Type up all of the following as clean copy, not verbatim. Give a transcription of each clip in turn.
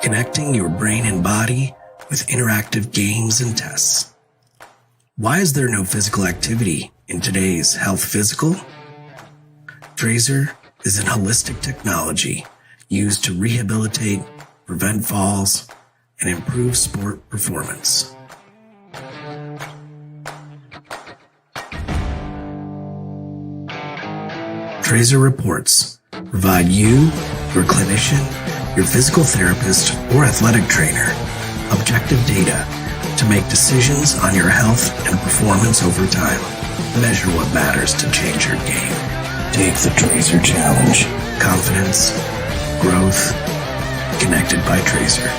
connecting your brain and body with interactive games and tests. Why is there no physical activity in today's health physical? Trazer is an holistic technology used to rehabilitate, prevent falls, and improve sport performance. Trazer reports provide you, your clinician, your physical therapist, or athletic trainer objective data to make decisions on your health and performance over time. Measure what matters to change your game. Take the Trazer Challenge. Confidence, growth, connected by Trazer.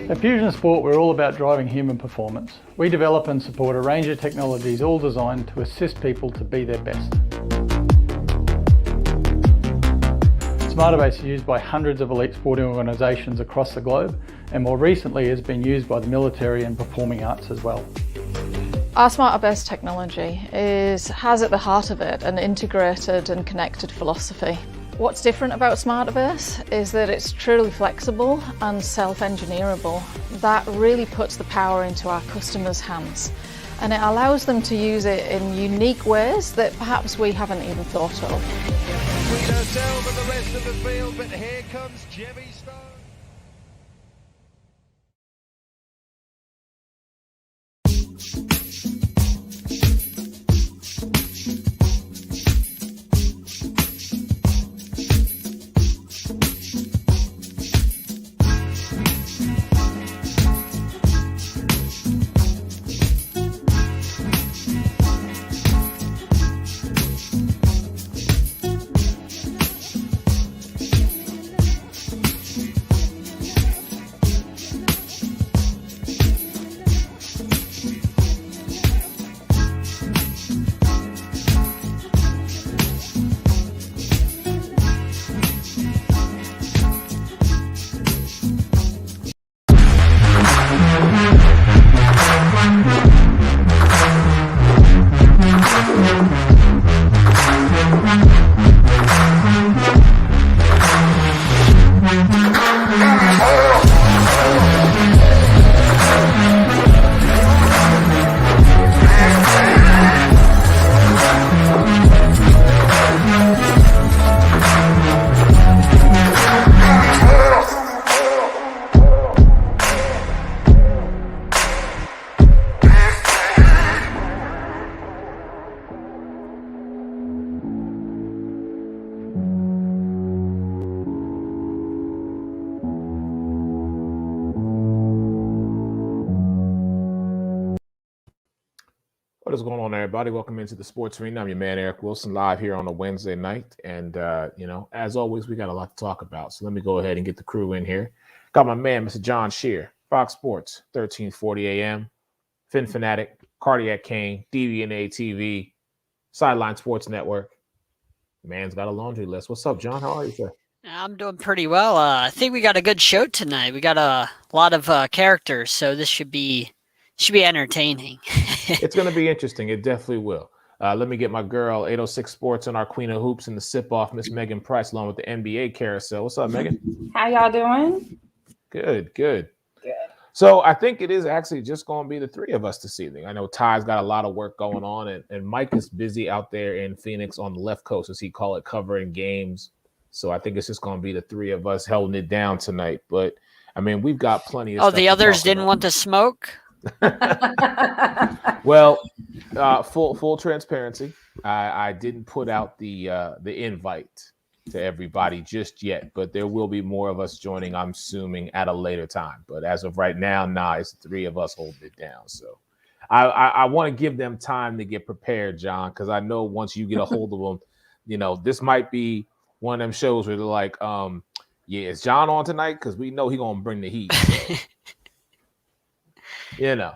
At Fusion Sport, we're all about driving human performance. We develop and support a range of technologies all designed to assist people to be their best. Smarterbase is used by hundreds of elite sporting organisations across the globe, and more recently has been used by the military and performing arts as well. Our Smarterbase technology has at the heart of it an integrated and connected philosophy. What's different about Smarterbase is that it's truly flexible and self-engineerable. That really puts the power into our customers' hands, and it allows them to use it in unique ways that perhaps we haven't even thought of. We don't tell them the rest of the field, but here comes Jemmy Stone. What is going on, everybody? Welcome into the Sports Arena. I'm your man, Eric Wilson, live here on a Wednesday night. And, as always, we got a lot to talk about. So let me go ahead and get the crew in here. Got my man, Mr. John Shear, Fox Sports, 1340 AM, Fin Fanatic, Cardiac Cane, DVNA TV, Sideline Sports Network. Man's got a laundry list. What's up, John? How are you, sir? I'm doing pretty well. I think we got a good show tonight. We got a lot of characters, so this should be entertaining. It's going to be interesting. It definitely will. Let me get my girl, 806 Sports, and our Queen of Hoops in the sip-off, Miss Megan Price, along with the NBA carousel. What's up, Megan? How y'all doing? Good. So I think it is actually just going to be the three of us this evening. I know Ty's got a lot of work going on, and Mike is busy out there in Phoenix on the left coast, as he call it, covering games. So I think it's just going to be the three of us holding it down tonight. But, I mean, we've got plenty of stuff the others didn't want to smoke? Well, full transparency. I didn't put out the invite to everybody just yet, but there will be more of us joining, I'm assuming, at a later time. But as of right now, it's the three of us holding it down. So I want to give them time to get prepared, John, because I know once you get a hold of them, this might be one of them shows where they're like, is John on tonight? Because we know he's gonna bring the heat. So.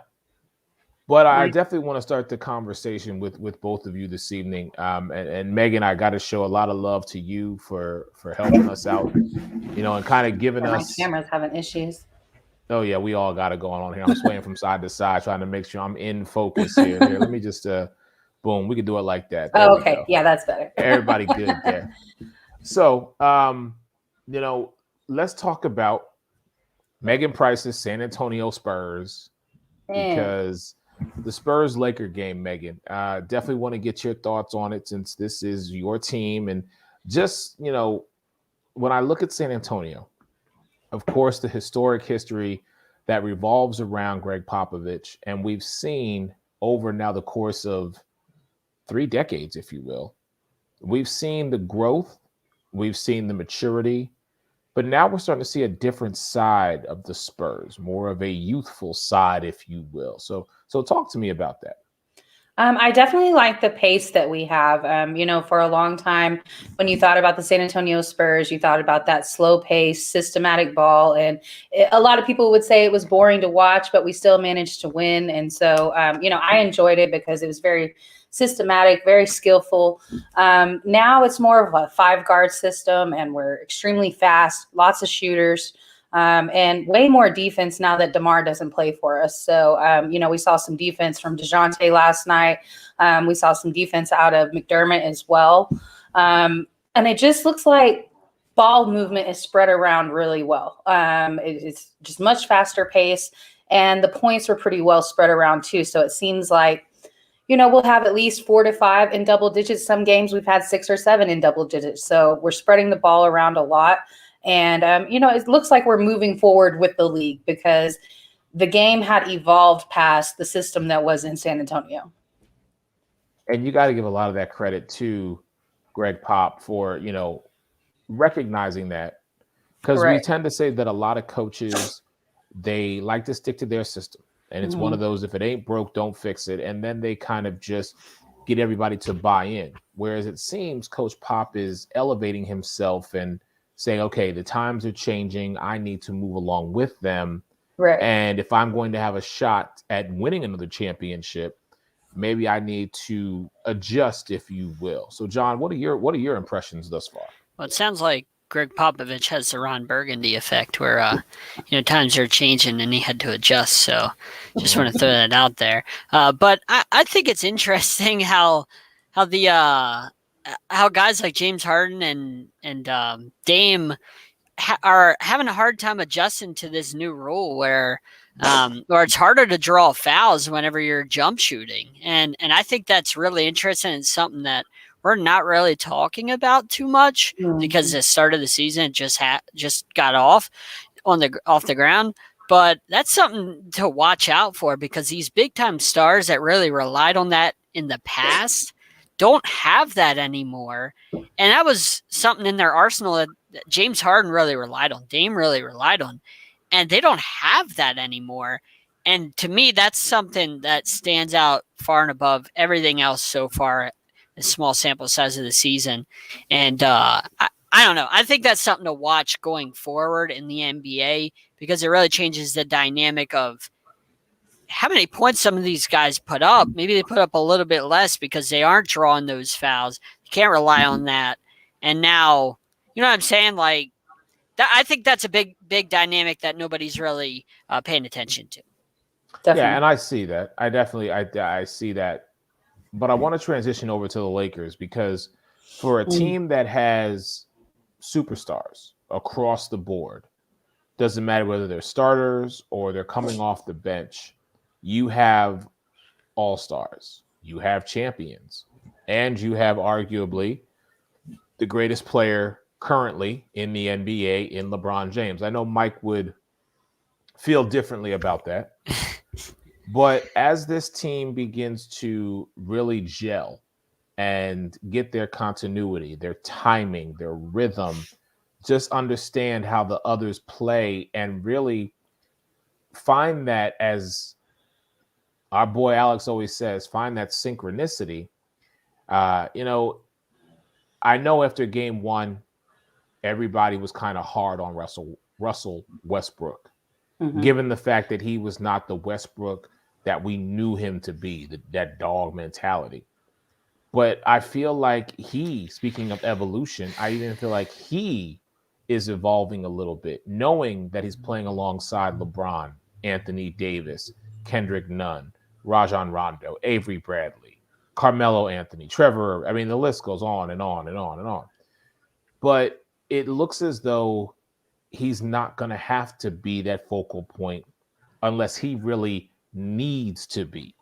But I definitely want to start the conversation with both of you this evening. And Megan, I got to show a lot of love to you for helping us out, and kind of giving us. My camera's having issues. Oh yeah, we all got it going on here. I'm swaying from side to side, trying to make sure I'm in focus here. Here, let me just boom. We could do it like that. There okay, yeah, that's better. Everybody good there. So, let's talk about Megan Price's San Antonio Spurs, because the Spurs-Laker game, Megan, definitely want to get your thoughts on it since this is your team. And just, when I look at San Antonio, of course, the historic history that revolves around Greg Popovich, and we've seen over now the course of 3 decades, if you will, we've seen the growth, we've seen the maturity, but now we're starting to see a different side of the Spurs, more of a youthful side, if you will. So talk to me about that. I definitely like the pace that we have. For a long time, when you thought about the San Antonio Spurs, you thought about that slow pace, systematic ball. And a lot of people would say it was boring to watch, but we still managed to win. And so, I enjoyed it because it was very systematic, very skillful. Now it's more of a 5-guard system, and we're extremely fast, lots of shooters. And way more defense now that DeMar doesn't play for us. So, we saw some defense from DeJounte last night. We saw some defense out of McDermott as well. And it just looks like ball movement is spread around really well. It's just much faster pace, and the points were pretty well spread around too. So it seems like, we'll have at least 4 to 5 in double digits. Some games we've had 6 or 7 in double digits. So we're spreading the ball around a lot. And, it looks like we're moving forward with the league because the game had evolved past the system that was in San Antonio. And you got to give a lot of that credit to Greg Pop for, recognizing that, because we tend to say that a lot of coaches, they like to stick to their system. And it's one of those, if it ain't broke, don't fix it. And then they kind of just get everybody to buy in. Whereas it seems Coach Pop is elevating himself and saying, okay, the times are changing. I need to move along with them. Right. And if I'm going to have a shot at winning another championship, maybe I need to adjust, if you will. So, John, what are your impressions thus far? Well, it sounds like Greg Popovich has the Ron Burgundy effect where, times are changing and he had to adjust. So just want to throw that out there. But I think it's interesting how guys like James Harden and Dame are having a hard time adjusting to this new rule where it's harder to draw fouls whenever you're jump shooting. And I think that's really interesting. It's something that we're not really talking about too much because the start of the season just got off the ground. But that's something to watch out for because these big time stars that really relied on that in the past don't have that anymore. And that was something in their arsenal that James Harden really relied on, Dame really relied on, and they don't have that anymore. And to me, that's something that stands out far and above everything else so far, the small sample size of the season. And I don't know. I think that's something to watch going forward in the NBA because it really changes the dynamic of how many points some of these guys put up. Maybe they put up a little bit less because they aren't drawing those fouls. You can't rely on that. And now, you know what I'm saying? Like, I think that's a big dynamic that nobody's really paying attention to. Definitely. Yeah, and I see that. I see that. But I want to transition over to the Lakers because for a team that has superstars across the board, doesn't matter whether they're starters or they're coming off the bench, you have all-stars, you have champions, and you have arguably the greatest player currently in the NBA in LeBron James. I know Mike would feel differently about that. But as this team begins to really gel and get their continuity, their timing, their rhythm, just understand how the others play and really find that, as our boy Alex always says, find that synchronicity. I know after game 1, everybody was kind of hard on Russell Westbrook, given the fact that he was not the Westbrook that we knew him to be, that dog mentality. But I feel like speaking of evolution, I even feel like he is evolving a little bit, knowing that he's playing alongside LeBron, Anthony Davis, Kendrick Nunn, Rajon Rondo, Avery Bradley, Carmelo Anthony, Trevor. I mean, the list goes on and on and on and on. But it looks as though he's not going to have to be that focal point unless he really needs to be.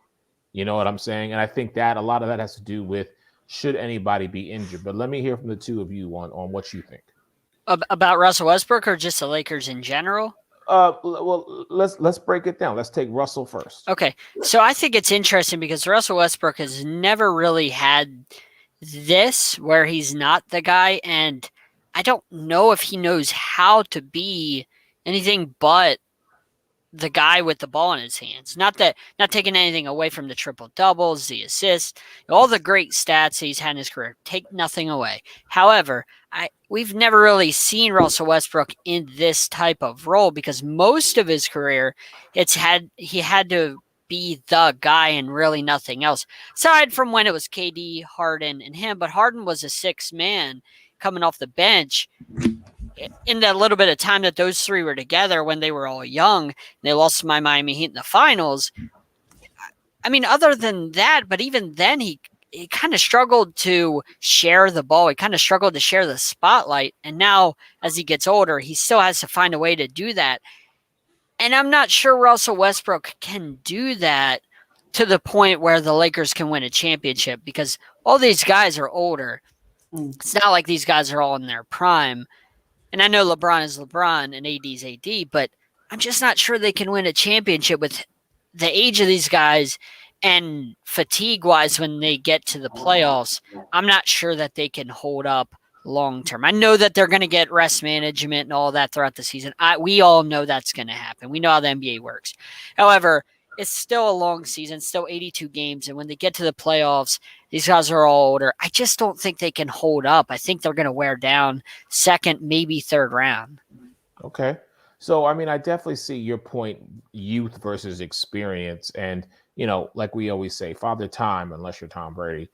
You know what I'm saying? And I think that a lot of that has to do with should anybody be injured. But let me hear from the two of you on what you think. About Russell Westbrook or just the Lakers in general? Well, let's break it down. Let's take Russell first. Okay. So I think it's interesting because Russell Westbrook has never really had this where he's not the guy. And I don't know if he knows how to be anything but the guy with the ball in his hands. Not taking anything away from the triple doubles, the assists, all the great stats he's had in his career. Take nothing away. However, we've never really seen Russell Westbrook in this type of role because most of his career, he had to be the guy and really nothing else. Aside from when it was KD, Harden, and him, but Harden was a sixth man coming off the bench. In that little bit of time that those three were together when they were all young, and they lost to my Miami Heat in the finals. I mean, other than that, but even then he kind of struggled to share the ball. He kind of struggled to share the spotlight. And now as he gets older, he still has to find a way to do that. And I'm not sure Russell Westbrook can do that to the point where the Lakers can win a championship because all these guys are older. It's not like these guys are all in their prime. And I know LeBron is LeBron and AD is AD, but I'm just not sure they can win a championship with the age of these guys and fatigue-wise when they get to the playoffs. I'm not sure that they can hold up long-term. I know that they're going to get rest management and all that throughout the season. We all know that's going to happen. We know how the NBA works. However, it's still a long season, still 82 games, and when they get to the playoffs, these guys are all older. I just don't think they can hold up. I think they're going to wear down second, maybe third round. Okay. So, I mean, I definitely see your point, youth versus experience. And, you know, like we always say, Father Time, unless you're Tom Brady,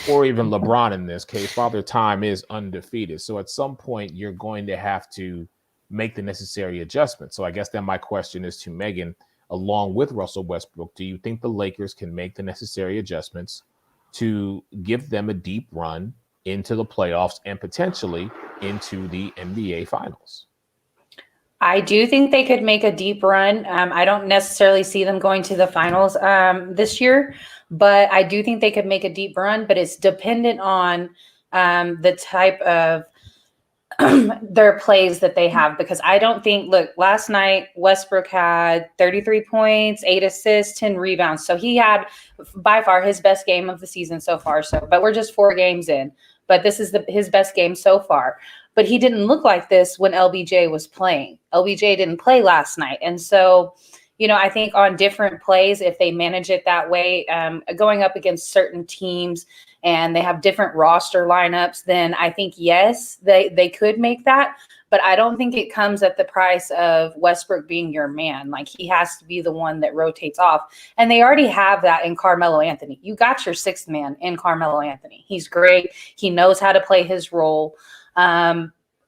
or even LeBron in this case, Father Time is undefeated. So at some point, you're going to have to make the necessary adjustments. So I guess then my question is to Megan, along with Russell Westbrook, do you think the Lakers can make the necessary adjustments to give them a deep run into the playoffs and potentially into the NBA Finals? I do think they could make a deep run. I don't necessarily see them going to the finals this year, but I do think they could make a deep run, but it's dependent on the type of their plays that they have, because I don't think, look, last night Westbrook had 33 points, 8 assists, 10 rebounds. So he had by far his best game of the season so far. But we're just 4 games in, but this is his best game so far. But he didn't look like this when LBJ was playing. LBJ didn't play last night. And so, you know, I think on different plays, if they manage it that way, going up against certain teams and they have different roster lineups, then I think, yes, they could make that. But I don't think it comes at the price of Westbrook being your man. Like, he has to be the one that rotates off. And they already have that in Carmelo Anthony. You got your sixth man in Carmelo Anthony. He's great. He knows how to play his role.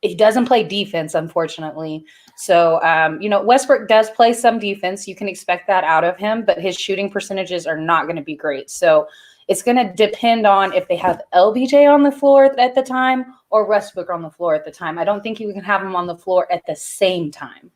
He doesn't play defense, unfortunately. So, you know, Westbrook does play some defense. You can expect that out of him, but his shooting percentages are not going to be great. So it's going to depend on if they have LBJ on the floor at the time or Westbrook on the floor at the time. I don't think you can have them on the floor at the same time.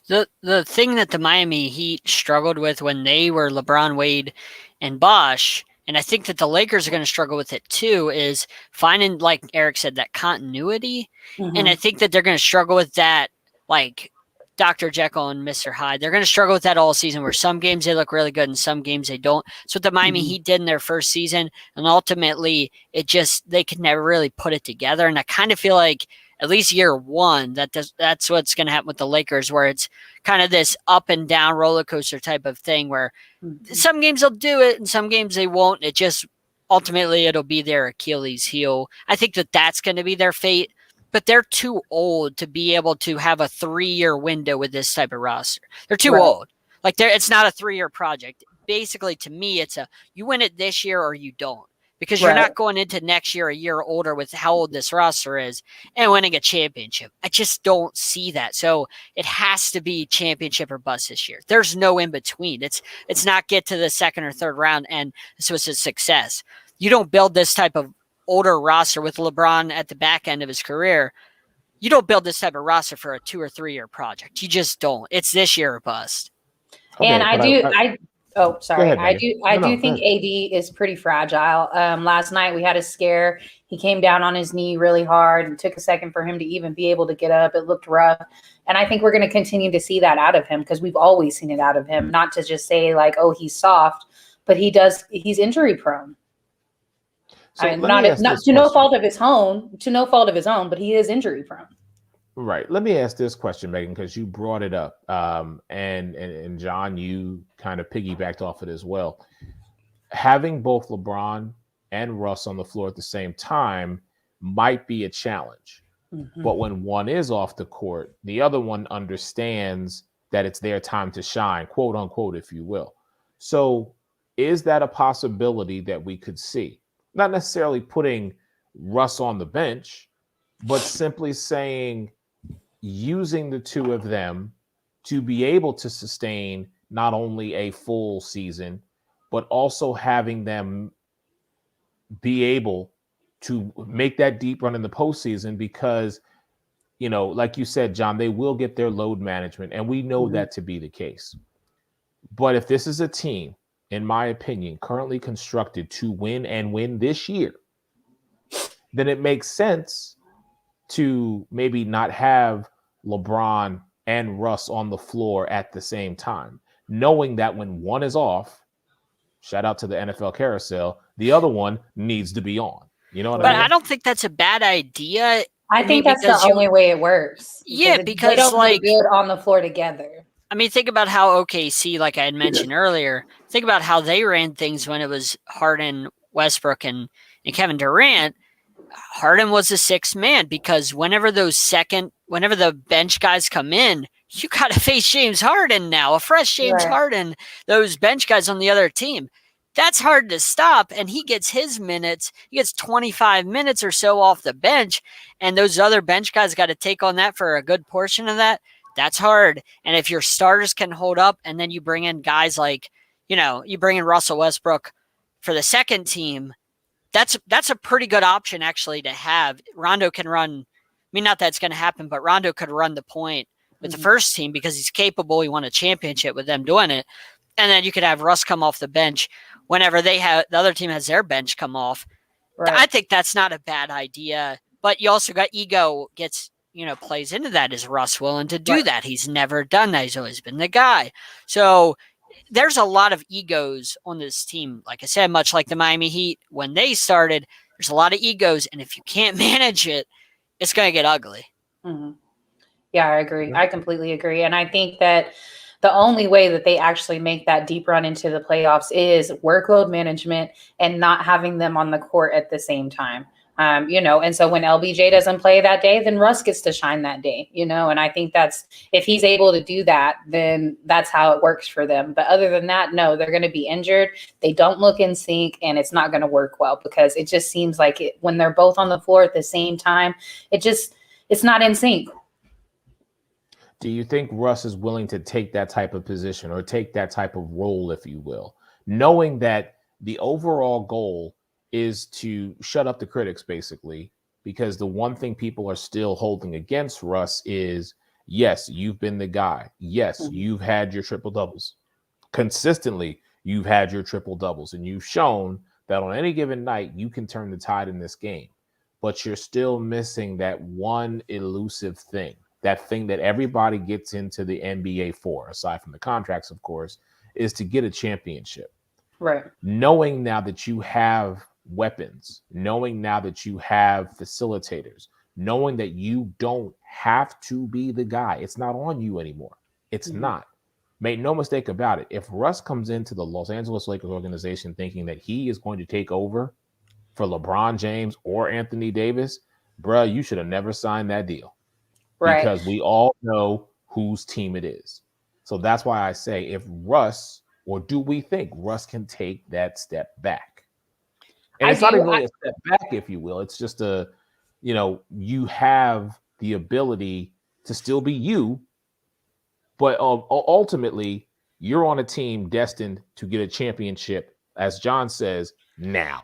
The thing that the Miami Heat struggled with when they were LeBron, Wade, and Bosh, and I think that the Lakers are going to struggle with it too, is finding, like Eric said, that continuity. Mm-hmm. And I think that they're going to struggle with that, like Dr. Jekyll and Mr. Hyde. They're going to struggle with that all season, where some games they look really good and some games they don't. That's what the Miami Heat did in their first season. And ultimately, they could never really put it together. And I kind of feel like at least year one, that's what's going to happen with the Lakers, where it's kind of this up and down roller coaster type of thing, where some games they'll do it and some games they won't. It just ultimately it'll be their Achilles heel. I think that that's going to be their fate, but they're too old to be able to have a 3-year window with this type of roster. They're too old. Like, it's not a 3-year project. basically, to me, it's you win it this year or you don't. Because you're not going into next year a year older with how old this roster is and winning a championship. I just don't see that. So it has to be championship or bust this year. There's no in between. It's not get to the second or third round and so it's a success. You don't build this type of older roster with LeBron at the back end of his career. You don't build this type of roster for a 2 or 3 year project. You just don't. It's this year or bust. Okay, and I do think AD is pretty fragile. Last night we had a scare. He came down on his knee really hard and took a second for him to even be able to get up. It looked rough. And I think we're going to continue to see that out of him because we've always seen it out of him, not to just say like, oh, he's soft, but he's injury prone. So not to no fault of his own, but he is injury prone. Right. Let me ask this question, Megan, because you brought it up. And John, you kind of piggybacked off it as well. Having both LeBron and Russ on the floor at the same time might be a challenge. Mm-hmm. But when one is off the court, the other one understands that it's their time to shine, quote unquote, if you will. So is that a possibility that we could see? Not necessarily putting Russ on the bench, but simply saying, using the two of them to be able to sustain not only a full season, but also having them be able to make that deep run in the postseason because, you know, like you said, John, they will get their load management, and we know that to be the case. But if this is a team, in my opinion, currently constructed to win and win this year, then it makes sense to maybe not have LeBron and Russ on the floor at the same time, knowing that when one is off, shout out to the NFL carousel, the other one needs to be on. You know what I mean? But I don't think that's a bad idea. I think that's the only way it works. Yeah, because they don't look good on the floor together. I mean, think about how OKC, like I had mentioned earlier, think about how they ran things when it was Harden, Westbrook, and Kevin Durant. Harden was the sixth man because whenever the bench guys come in, you got to face James Harden now, a fresh James Harden, those bench guys on the other team. That's hard to stop, and he gets his minutes. He gets 25 minutes or so off the bench, and those other bench guys got to take on that for a good portion of that. That's hard. And if your starters can hold up, and then you bring in guys like, you bring in Russell Westbrook for the second team, that's a pretty good option actually to have. Rondo can run. I mean, not that it's going to happen, but Rondo could run the point with the first team because he's capable. He won a championship with them doing it. And then you could have Russ come off the bench whenever the other team has their bench come off. Right. I think that's not a bad idea. But you also got ego plays into that. Is Russ willing to do that? He's never done that. He's always been the guy. So there's a lot of egos on this team. Like I said, much like the Miami Heat, when they started, there's a lot of egos. And if you can't manage it, it's going to get ugly. Mm-hmm. Yeah, I agree. I completely agree. And I think that the only way that they actually make that deep run into the playoffs is workload management and not having them on the court at the same time. And so when LBJ doesn't play that day, then Russ gets to shine that day, and I think if he's able to do that, then that's how it works for them. But other than that, no, they're going to be injured. They don't look in sync, and it's not going to work well because it just seems like when they're both on the floor at the same time, it's not in sync. Do you think Russ is willing to take that type of position or take that type of role, if you will, knowing that the overall goal is to shut up the critics, basically, because the one thing people are still holding against Russ is, yes, you've been the guy. Yes, you've had your triple doubles. Consistently, you've had your triple doubles, and you've shown that on any given night, you can turn the tide in this game. But you're still missing that one elusive thing, that thing that everybody gets into the NBA for, aside from the contracts, of course, is to get a championship. Right. Knowing now that you have weapons, knowing now that you have facilitators, knowing that you don't have to be the guy. It's not on you anymore. It's not. Make no mistake about it. If Russ comes into the Los Angeles Lakers organization thinking that he is going to take over for LeBron James or Anthony Davis, bruh, you should have never signed that deal. Right. Because we all know whose team it is. So that's why I say if Russ Or do we think Russ can take that step back? And I it's not do. even really a step back, if you will. It's just you have the ability to still be you, but ultimately you're on a team destined to get a championship, as John says, now.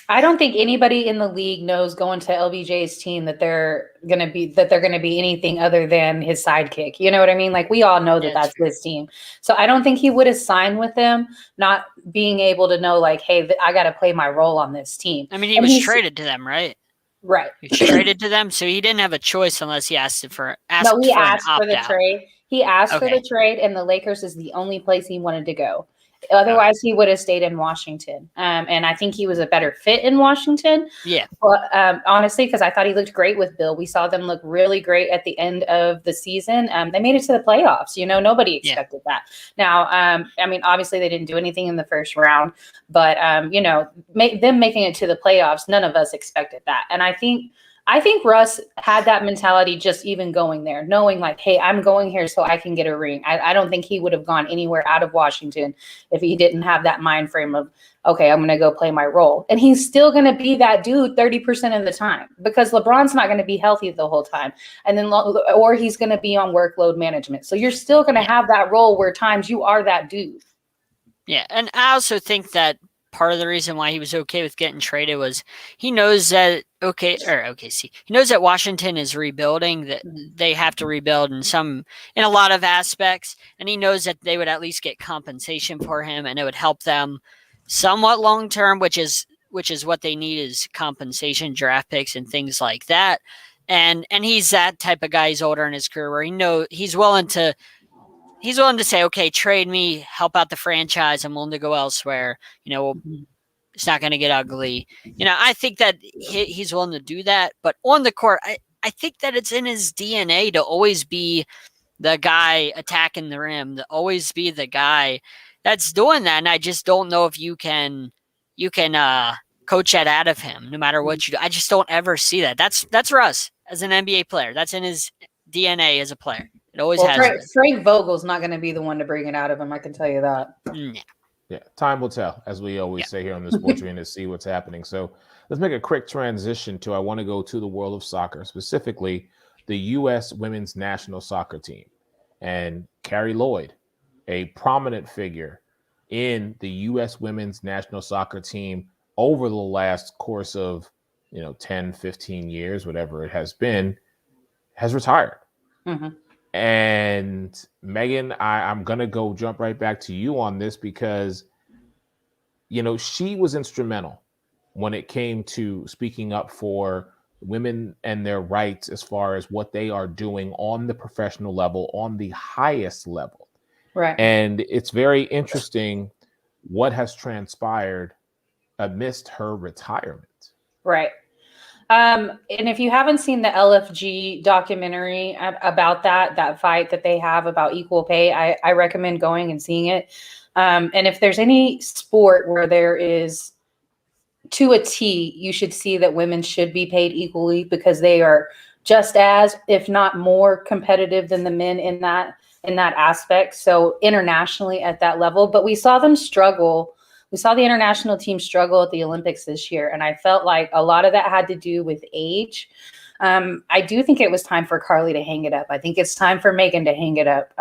I don't think anybody in the league knows going to LBJ's team that they're gonna be anything other than his sidekick. You know what I mean? Like, we all know that that's his team. So I don't think he would have signed with them, not being able to know, like, hey, I got to play my role on this team. I mean, he was traded to them, right? Right. He was traded to them, so he didn't have a choice unless he asked for an opt-out. trade. He asked for the trade, and the Lakers is the only place he wanted to go. Otherwise, he would have stayed in Washington. And I think he was a better fit in Washington. Yeah. But honestly, because I thought he looked great with Bill. We saw them look really great at the end of the season. They made it to the playoffs. You know, nobody expected that. Now, I mean, obviously they didn't do anything in the first round, but them making it to the playoffs, none of us expected that. And I think Russ had that mentality just even going there, knowing like, hey, I'm going here so I can get a ring. I don't think he would have gone anywhere out of Washington if he didn't have that mind frame of, okay, I'm going to go play my role. And he's still going to be that dude 30% of the time, because LeBron's not going to be healthy the whole time. And then, or he's going to be on workload management. So you're still going to have that role where times you are that dude. Yeah. And I also think that part of the reason why he was okay with getting traded was he knows that OKC. He knows that Washington is rebuilding, that they have to rebuild in a lot of aspects, and he knows that they would at least get compensation for him, and it would help them somewhat long term, which is what they need, is compensation, draft picks, and things like that. And he's that type of guy. He's older in his career where he's willing to say, okay, trade me, help out the franchise. I'm willing to go elsewhere. It's not going to get ugly. I think that he's willing to do that. But on the court, I think that it's in his DNA to always be the guy attacking the rim, to always be the guy that's doing that. And I just don't know if you can coach that out of him, no matter what you do. I just don't ever see that. That's Russ as an NBA player. That's in his DNA as a player. It always has. Frank Vogel's not going to be the one to bring it out of him. I can tell you that. Yeah, time will tell, as we always say here on the Sports Arena, to see what's happening. So let's make a quick transition I want to go to the world of soccer, specifically the U.S. women's national soccer team. And Carrie Lloyd, a prominent figure in the U.S. women's national soccer team over the last course of 10, 15 years, whatever it has been, has retired. Mm-hmm. And Megan, I'm going to jump right back to you on this because, she was instrumental when it came to speaking up for women and their rights as far as what they are doing on the professional level, on the highest level. Right. And it's very interesting what has transpired amidst her retirement. Right. And if you haven't seen the LFG documentary about that fight that they have about equal pay, I recommend going and seeing it. And if there's any sport where there is, to a T, you should see that women should be paid equally, because they are just as, if not more, competitive than the men in that aspect. So internationally at that level, but we saw them struggle. We saw the international team struggle at the Olympics this year, and I felt like a lot of that had to do with age. I do think it was time for Carly to hang it up. I think it's time for Megan to hang it up.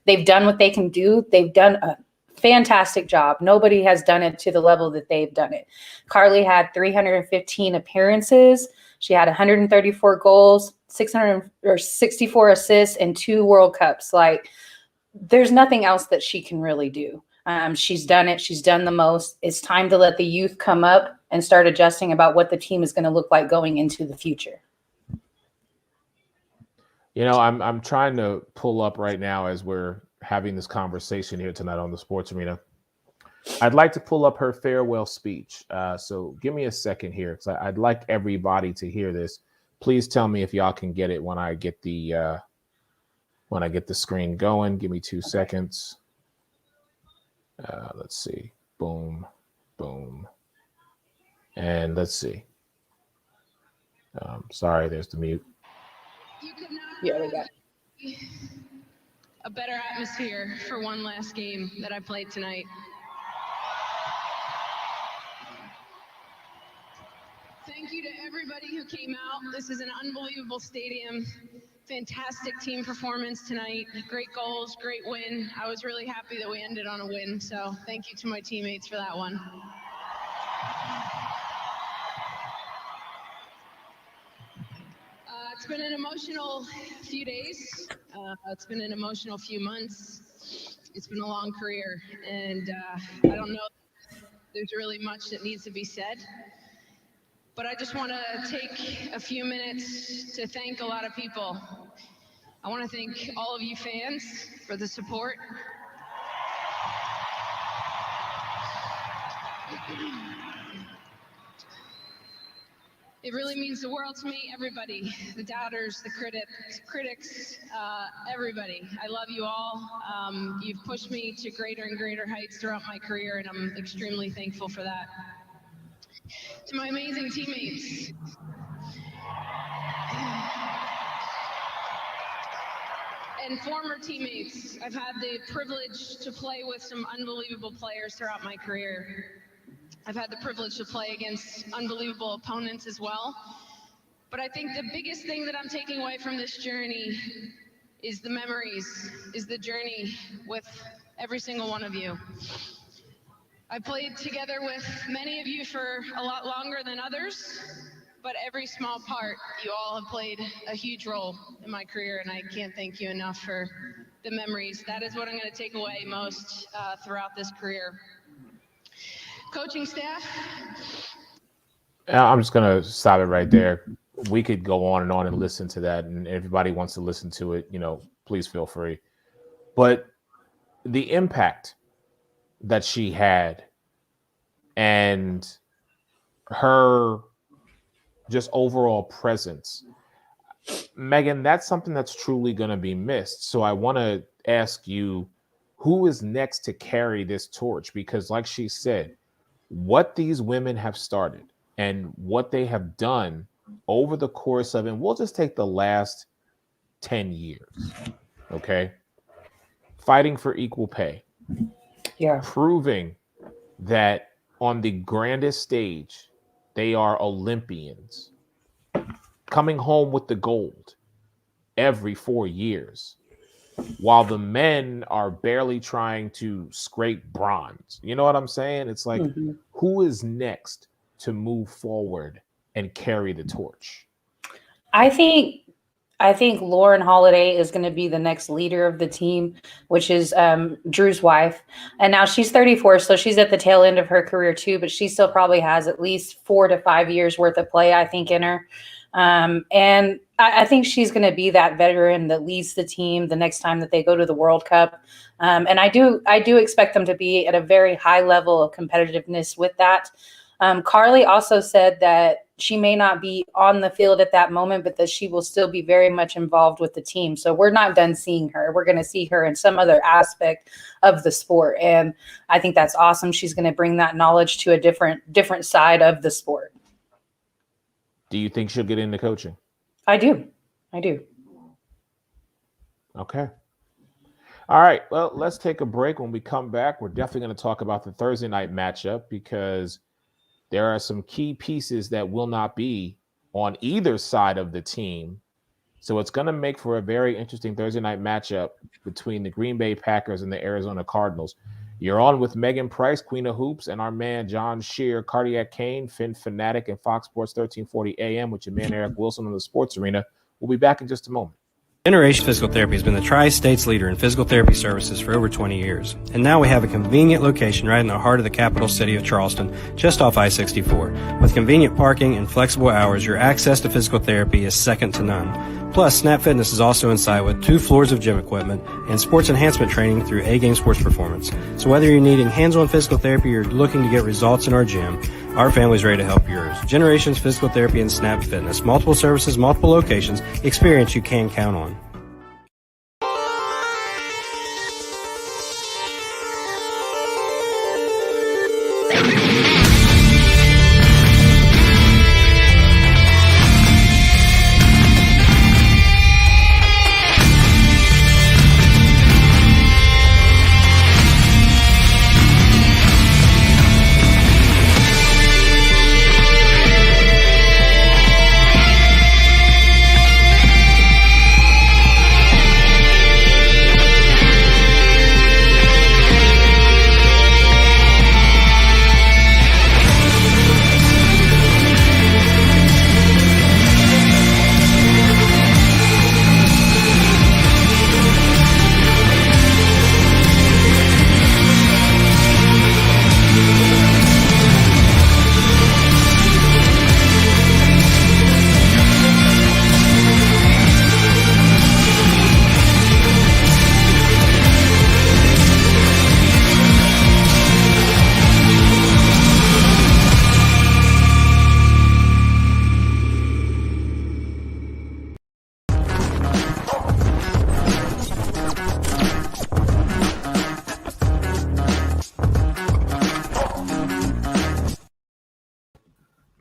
They've done what they can do. They've done a fantastic job. Nobody has done it to the level that they've done it. Carly had 315 appearances. She had 134 goals, 664 assists, and 2 World Cups. Like, there's nothing else that she can really do. She's done it. She's done the most. It's time to let the youth come up and start adjusting about what the team is going to look like going into the future. I'm trying to pull up right now as we're having this conversation here tonight on the Sports Arena. I'd like to pull up her farewell speech. So give me a second here, because I'd like everybody to hear this. Please tell me if y'all can get it when I get the screen going. Give me 2 seconds. Let's see. Boom, boom. And let's see. Sorry, there's the mute. Yeah, we got it. a better atmosphere for one last game that I played tonight. Thank you to everybody who came out. This is an unbelievable stadium. Fantastic team performance tonight. Great goals, great win. I was really happy that we ended on a win, so thank you to my teammates for that one. It's been an emotional few days. It's been an emotional few months. It's been a long career, and I don't know if there's really much that needs to be said. But I just want to take a few minutes to thank a lot of people. I want to thank all of you fans for the support. It really means the world to me, everybody, the doubters, the critics, everybody. I love you all. You've pushed me to greater and greater heights throughout my career, and I'm extremely thankful for that. To my amazing teammates. And former teammates. I've had the privilege to play with some unbelievable players throughout my career. I've had the privilege to play against unbelievable opponents as well. But I think the biggest thing that I'm taking away from this journey is the memories, is the journey with every single one of you. I played together with many of you for a lot longer than others, but every small part, you all have played a huge role in my career, and I can't thank you enough for the memories. That is what I'm going to take away most throughout this career. Coaching staff? I'm just going to stop it right there. We could go on and listen to that, and everybody wants to listen to it, please feel free. But the impact that she had and her just overall presence, Megan, that's something that's truly going to be missed. So I want to ask you, who is next to carry this torch? Because like she said, what these women have started and what they have done over the course of, and we'll just take the last 10 years, okay? Fighting for equal pay. Yeah. Proving that on the grandest stage, they are Olympians. Coming home with the gold every 4 years, while the men are barely trying to scrape bronze. You know what I'm saying? It's like, who is next to move forward and carry the torch? I think Lauren Holiday is going to be the next leader of the team, which is Drew's wife. And now she's 34, so she's at the tail end of her career too, but she still probably has at least 4 to 5 years worth of play, I think, in her. And I think she's going to be that veteran that leads the team the next time that they go to the World Cup. And I do expect them to be at a very high level of competitiveness with that. Carly also said that she may not be on the field at that moment, but that she will still be very much involved with the team. So we're not done seeing her. We're going to see her in some other aspect of the sport. And I think that's awesome. She's going to bring that knowledge to a different side of the sport. Do you think she'll get into coaching? I do. Okay. All right. Well, let's take a break. When we come back, we're definitely going to talk about the Thursday night matchup, because there are some key pieces that will not be on either side of the team. So it's going to make for a very interesting Thursday night matchup between the Green Bay Packers and the Arizona Cardinals. You're on with Megan Price, Queen of Hoops, and our man John Shear, Cardiac Kane, Finn Fanatic, and Fox Sports 1340 AM with your man Eric Wilson on the Sports Arena. We'll be back in just a moment. Generation Physical Therapy has been the Tri-State's leader in physical therapy services for over 20 years. And now we have a convenient location right in the heart of the capital city of Charleston, just off I-64. With convenient parking and flexible hours, your access to physical therapy is second to none. Plus, Snap Fitness is also in sight with 2 floors of gym equipment and sports enhancement training through A-Game Sports Performance. So whether you're needing hands-on physical therapy or looking to get results in our gym, our family's ready to help yours. Generations Physical Therapy and Snap Fitness. Multiple services, multiple locations. Experience you can count on.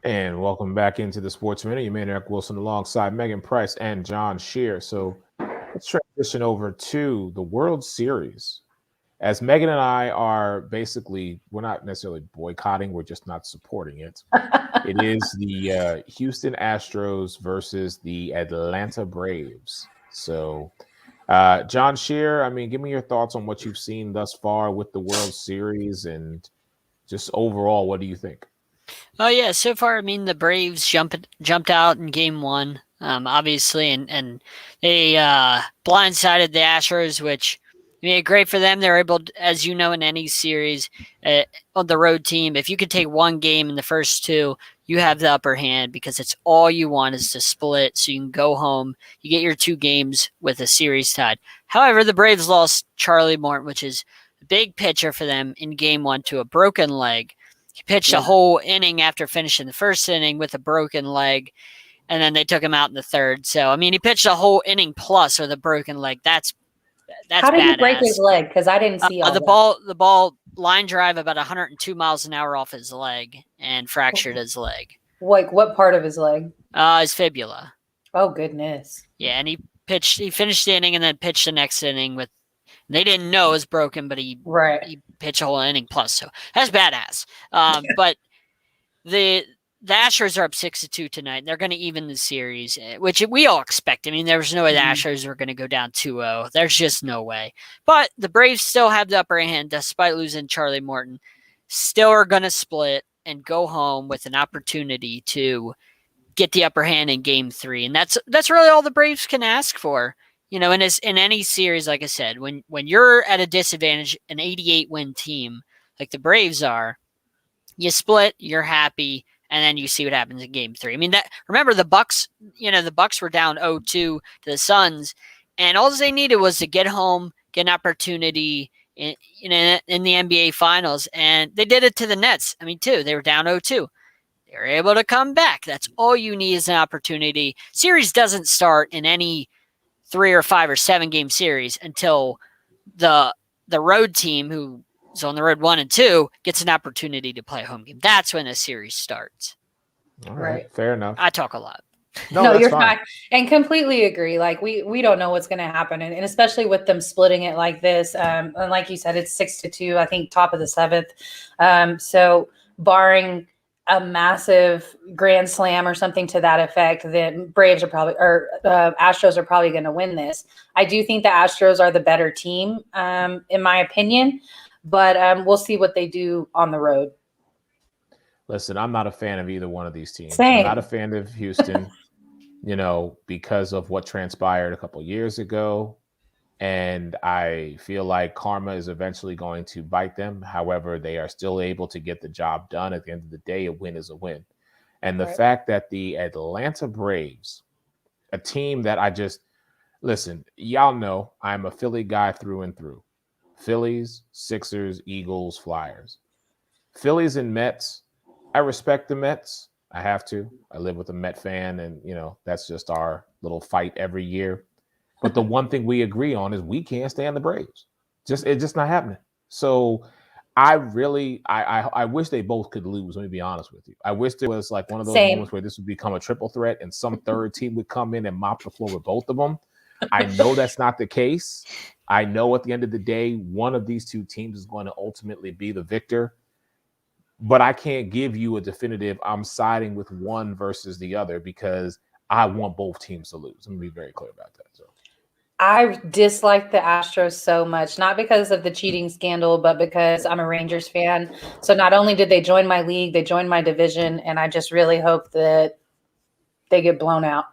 And welcome back into the Sports Minute. Your man Eric Wilson alongside Megan Price and John Shear. So let's transition over to the World Series. As Megan and I are basically, we're not necessarily boycotting, we're just not supporting it. It is the Houston Astros versus the Atlanta Braves. So, John Shear, I mean, give me your thoughts on what you've seen thus far with the World Series and just overall, what do you think? Oh yeah, so far I mean the Braves jumped out in game 1, obviously, and they blindsided the Astros, which I mean great for them. They're able, as you know, in any series on the road team, if you could take one game in the first 2, you have the upper hand because it's all you want is to split, so you can go home. You get your 2 games with a series tied. However, the Braves lost Charlie Morton, which is a big pitcher for them in game 1 to a broken leg. He pitched a whole inning after finishing the first inning with a broken leg, and then they took him out in the third. So, I mean, he pitched a whole inning plus with a broken leg. That's How did badass. he break his leg? Because I didn't see all the that. The ball line drive about 102 miles an hour off his leg and fractured his leg. Like, what part of his leg? His fibula. Oh, goodness. Yeah, and he finished the inning and then pitched the next inning with. They didn't know it was broken, but he pitched a whole inning plus. So that's badass. But the Astros are up 6-2 tonight. They're going to even the series, which we all expect. I mean, there was no way the Astros were going to go down 2-0. There's just no way. But the Braves still have the upper hand despite losing Charlie Morton. Still are going to split and go home with an opportunity to get the upper hand in game 3. And that's really all the Braves can ask for. You know, in any series, like I said, when you're at a disadvantage, an 88-win team like the Braves are, you split, you're happy, and then you see what happens in Game 3. I mean, remember the Bucks. You know, the Bucks were down 0-2 to the Suns, and all they needed was to get home, get an opportunity in the NBA Finals, and they did it to the Nets. I mean, too, they were down 0-2. They were able to come back. That's all you need is an opportunity. Series doesn't start in any 3 or 5 or 7 game series until the road team who's on the road 1 and 2 gets an opportunity to play a home game. That's when a series starts. All right. Fair enough. I talk a lot. No, you're fine. And completely agree. Like we don't know what's going to happen. And especially with them splitting it like this. And like you said, it's 6-2, I think top of the 7th. So barring a massive grand slam or something to that effect, then Astros are probably going to win this. I do think the Astros are the better team, in my opinion, but we'll see what they do on the road. Listen, I'm not a fan of either one of these teams. Same. I'm not a fan of Houston, because of what transpired a couple years ago. And I feel like karma is eventually going to bite them. However, they are still able to get the job done. At the end of the day, a win is a win. And the fact that the Atlanta Braves, a team that listen, y'all know I'm a Philly guy through and through. Phillies, Sixers, Eagles, Flyers. Phillies and Mets, I respect the Mets. I have to. I live with a Met fan, and, that's just our little fight every year. But the one thing we agree on is we can't stand the Braves. It's just not happening. So I wish they both could lose. Let me be honest with you. I wish there was like one of those moments where this would become a triple threat and some third team would come in and mop the floor with both of them. I know that's not the case. I know at the end of the day, one of these two teams is going to ultimately be the victor. But I can't give you a definitive I'm siding with one versus the other because I want both teams to lose. I'm going to be very clear about that. So I dislike the Astros so much, not because of the cheating scandal, but because I'm a Rangers fan. So not only did they join my league, they joined my division, and I just really hope that they get blown out.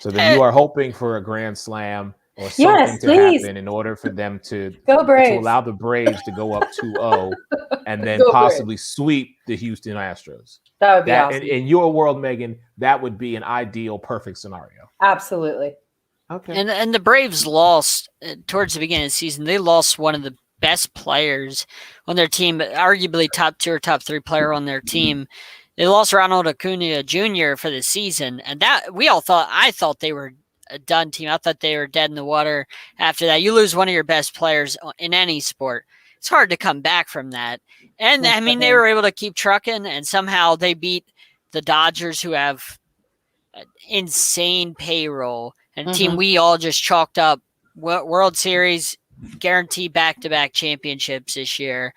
So then you are hoping for a grand slam or something to happen in order for them to allow the Braves to go up 2-0 and then possibly sweep the Houston Astros. That would be awesome. In your world, Megan, that would be an ideal, perfect scenario. Absolutely. Okay. And the Braves lost towards the beginning of the season. They lost one of the best players on their team, arguably top 2 or top 3 player on their team. They lost Ronald Acuna Jr. for the season, and that I thought they were a done team. I thought they were dead in the water after that. You lose one of your best players in any sport. it's hard to come back from that. And I mean, they were able to keep trucking, and somehow they beat the Dodgers, who have insane payroll, and a team we all just chalked up World Series, guarantee back-to-back championships this year.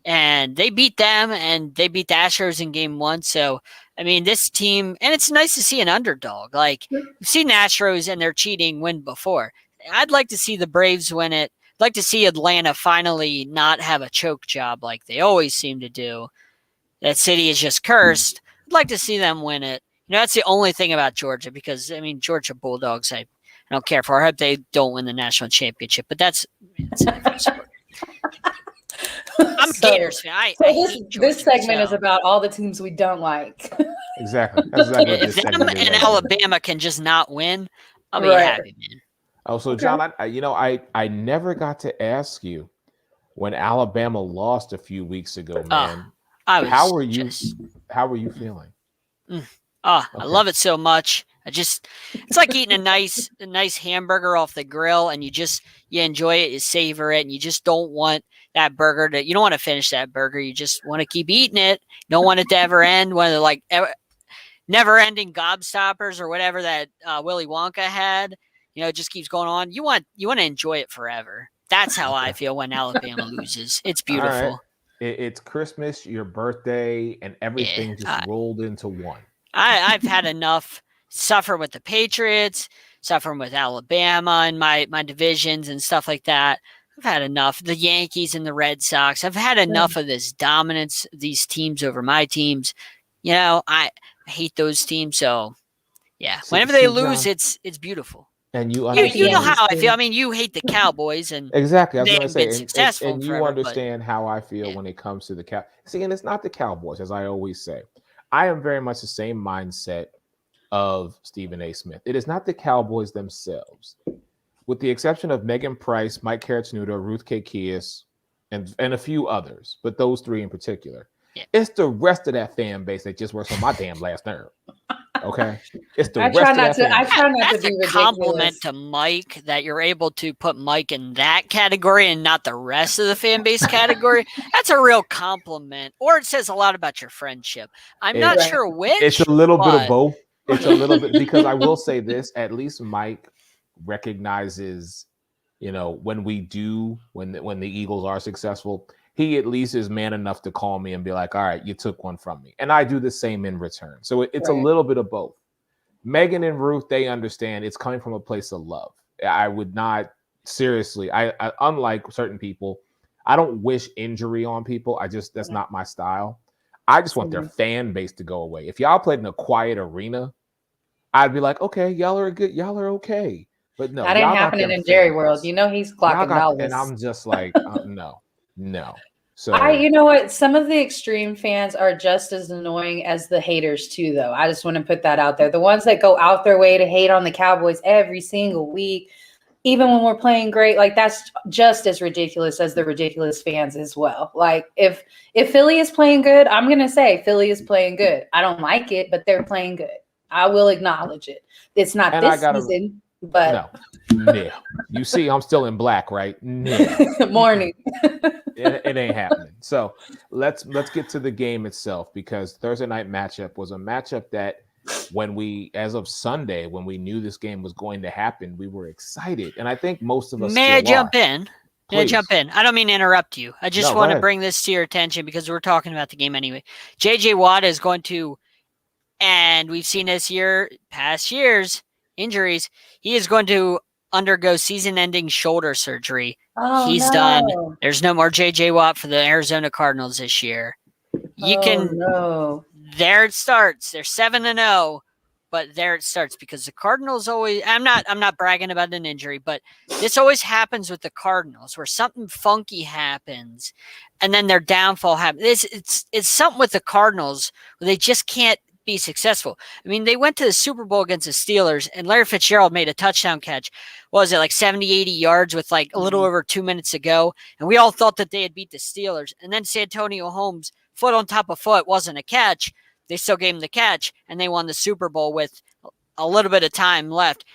And they beat them, and they beat the Astros in game 1. So, I mean, this team, and it's nice to see an underdog. Like, we've seen the Astros and their cheating win before. I'd like to see the Braves win it. I'd like to see Atlanta finally not have a choke job like they always seem to do. That city is just cursed. I'd like to see them win it. You know, that's the only thing about Georgia, because, I mean, Georgia Bulldogs, I don't care for. I hope they don't win the national championship, but that's I'm a Gators fan. I hate this segment so. is about all the teams we don't like. Exactly. That's exactly what If this them segment is and about. Alabama can just not win, I'll be Right. happy, man. Oh, so John, I never got to ask you when Alabama lost a few weeks ago, man. How were you feeling? I love it so much. It's like eating a nice hamburger off the grill, and you enjoy it, you savor it, and you just don't want that burger you don't want to finish that burger. You just want to keep eating it. You don't want it to ever end. One of the never ending gobstoppers or whatever that Willy Wonka had, it just keeps going on. You want to enjoy it forever. That's how I feel when Alabama loses. It's beautiful. Right. It's Christmas, your birthday, and everything just rolled into one. I've had enough suffering with the Patriots, suffering with Alabama and my divisions and stuff like that. I've had enough. The Yankees and the Red Sox. I've had enough of this dominance, these teams over my teams. I hate those teams. So, yeah, whenever they lose, John, it's beautiful. And you know how I feel. I mean, you hate the Cowboys, and exactly. I was they've going to been say, successful and you forever, understand how I feel when it comes to the Cow. See, and it's not the Cowboys, as I always say. I am very much the same mindset of Stephen A. Smith. It is not the Cowboys themselves, with the exception of Megan Price, Mike Carrot-Snuda, Ruth K. Kies, and a few others, but those three in particular. Yeah. It's the rest of that fan base that just works on my damn last nerve. Okay, it's the rest of that. I try not to be ridiculous. Compliment to Mike that you're able to put Mike in that category and not the rest of the fan base category. That's a real compliment, or it says a lot about your friendship. I'm not sure which. It's a little bit of both. It's a little bit, because I will say this: at least Mike recognizes, when the Eagles are successful, he at least is man enough to call me and be like, all right, you took one from me. And I do the same in return. So it's a little bit of both. Megan and Ruth, they understand it's coming from a place of love. I would not, seriously, I unlike certain people, I don't wish injury on people. That's not my style. I just want their fan base to go away. If y'all played in a quiet arena, I'd be like, okay, y'all are good. Y'all are okay. But no, that ain't happening in Jerry world. He's clocking dollars. And I'm just like, no. So you know what? Some of the extreme fans are just as annoying as the haters too, though. I just want to put that out there. The ones that go out their way to hate on the Cowboys every single week, even when we're playing great, like that's just as ridiculous as the ridiculous fans as well. Like if Philly is playing good, I'm gonna say Philly is playing good. I don't like it, but they're playing good. I will acknowledge it. It's not this season, but no. You see, I'm still in black, right? No. Morning. It ain't happening. So let's get to the game itself, because Thursday night matchup was a matchup that as of Sunday, when we knew this game was going to happen, we were excited. And I think most of us May I jump in? I don't mean to interrupt you. I just want to bring this to your attention because we're talking about the game anyway. JJ Watt is going to, and we've seen this past years, injuries, he is going to undergo season-ending shoulder surgery. He's done. There's no more JJ Watt for the Arizona Cardinals this year. There it starts. They're 7-0, but there it starts because the Cardinals always. I'm not bragging about an injury, but this always happens with the Cardinals, where something funky happens, and then their downfall happens. It's something with the Cardinals where they just can't be successful. I mean, they went to the Super Bowl against the Steelers, and Larry Fitzgerald made a touchdown catch. What was it, like 70, 80 yards with like a little over 2 minutes to go? And we all thought that they had beat the Steelers. And then Santonio Holmes, foot on top of foot, wasn't a catch. They still gave him the catch, and they won the Super Bowl with a little bit of time left.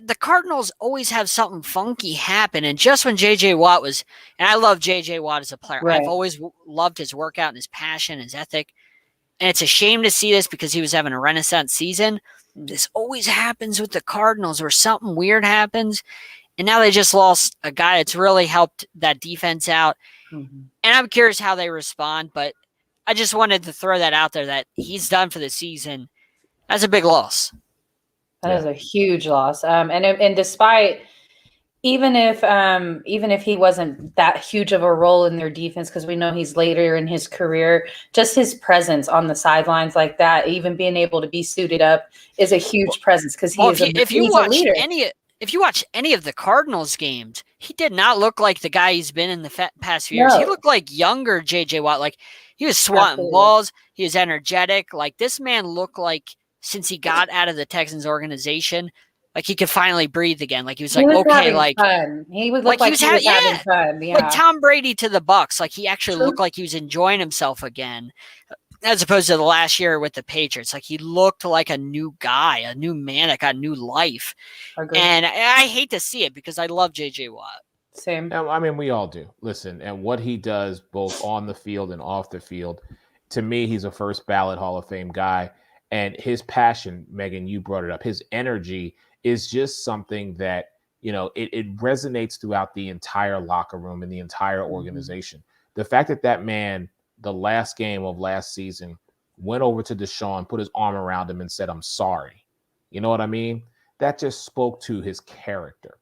the Cardinals always have something funky happen. And just when J.J. Watt was, and I love J.J. Watt as a player. Right. I've always loved his workout and his passion, his ethic. And it's a shame to see this because he was having a renaissance season. This always happens with the Cardinals where something weird happens. And now they just lost a guy that's really helped that defense out. Mm-hmm. And I'm curious how they respond, but I just wanted to throw that out there that he's done for the season. That's a big loss. That is a huge loss. And despite even if he wasn't that huge of a role in their defense, because we know he's later in his career, just his presence on the sidelines like that, even being able to be suited up, is a huge presence because he's a leader. If you watch any of the Cardinals games, he did not look like the guy he's been in the past few years. He looked like younger J.J. Watt. Like he was swatting balls. He was energetic. Like this man looked like since he got out of the Texans organization, like he could finally breathe again. Like he was like, okay, like fun. He would look like he was having fun. Yeah. Like Tom Brady to the Bucs. Like he actually looked like he was enjoying himself again, as opposed to the last year with the Patriots. Like he looked like a new guy, a new man that got new life. Agreed. And I hate to see it because I love J.J. Watt. Same. I mean, we all do. Listen, and what he does both on the field and off the field, to me, he's a first ballot Hall of Fame guy. And his passion, Megan, you brought it up, his energy is just something that, you know, it resonates throughout the entire locker room and the entire organization. The fact that man, the last game of last season, went over to Deshaun, put his arm around him and said, "I'm sorry." You know what I mean? That just spoke to his character.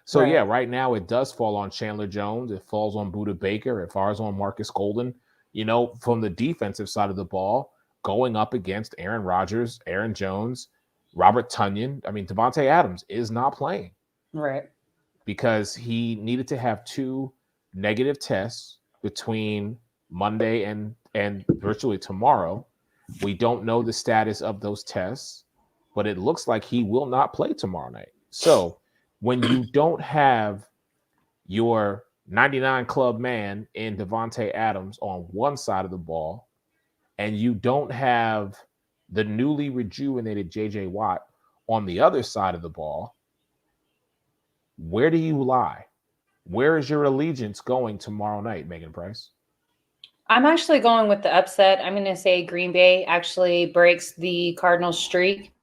So, yeah, right now it does fall on Chandler Jones. It falls on Budda Baker. It falls on Marcus Golden. You know, from the defensive side of the ball, going up against Aaron Rodgers, Aaron Jones, Robert Tonyan. I mean, Davante Adams is not playing. Right. Because he needed to have 2 negative tests between Monday and virtually tomorrow. We don't know the status of those tests, but it looks like he will not play tomorrow night. So when you don't have your 99 club man in Davante Adams on one side of the ball, and you don't have the newly rejuvenated J.J. Watt on the other side of the ball, where do you lie? Where is your allegiance going tomorrow night, Megan Price? I'm actually going with the upset. I'm going to say Green Bay actually breaks the Cardinals streak.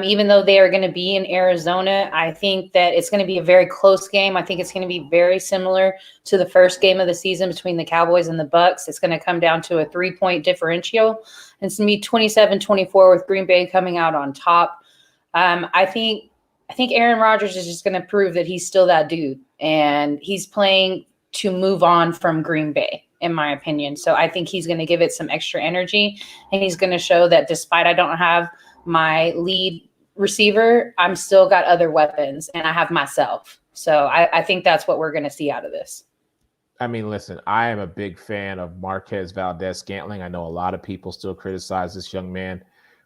Even though they are going to be in Arizona, I think that it's going to be a very close game. I think it's going to be very similar to the first game of the season between the Cowboys and the Bucs. It's going to come down to a 3-point differential. And it's going to be 27-24 with Green Bay coming out on top. I think Aaron Rodgers is just going to prove that he's still that dude, and he's playing to move on from Green Bay, in my opinion. So I think he's going to give it some extra energy, and he's going to show that despite I don't have my lead receiver, I'm still got other weapons, and I have myself. So I think that's what we're going to see out of this. I mean, listen, I am a big fan of Marquez Valdes-Scantling. I know a lot of people still criticize this young man,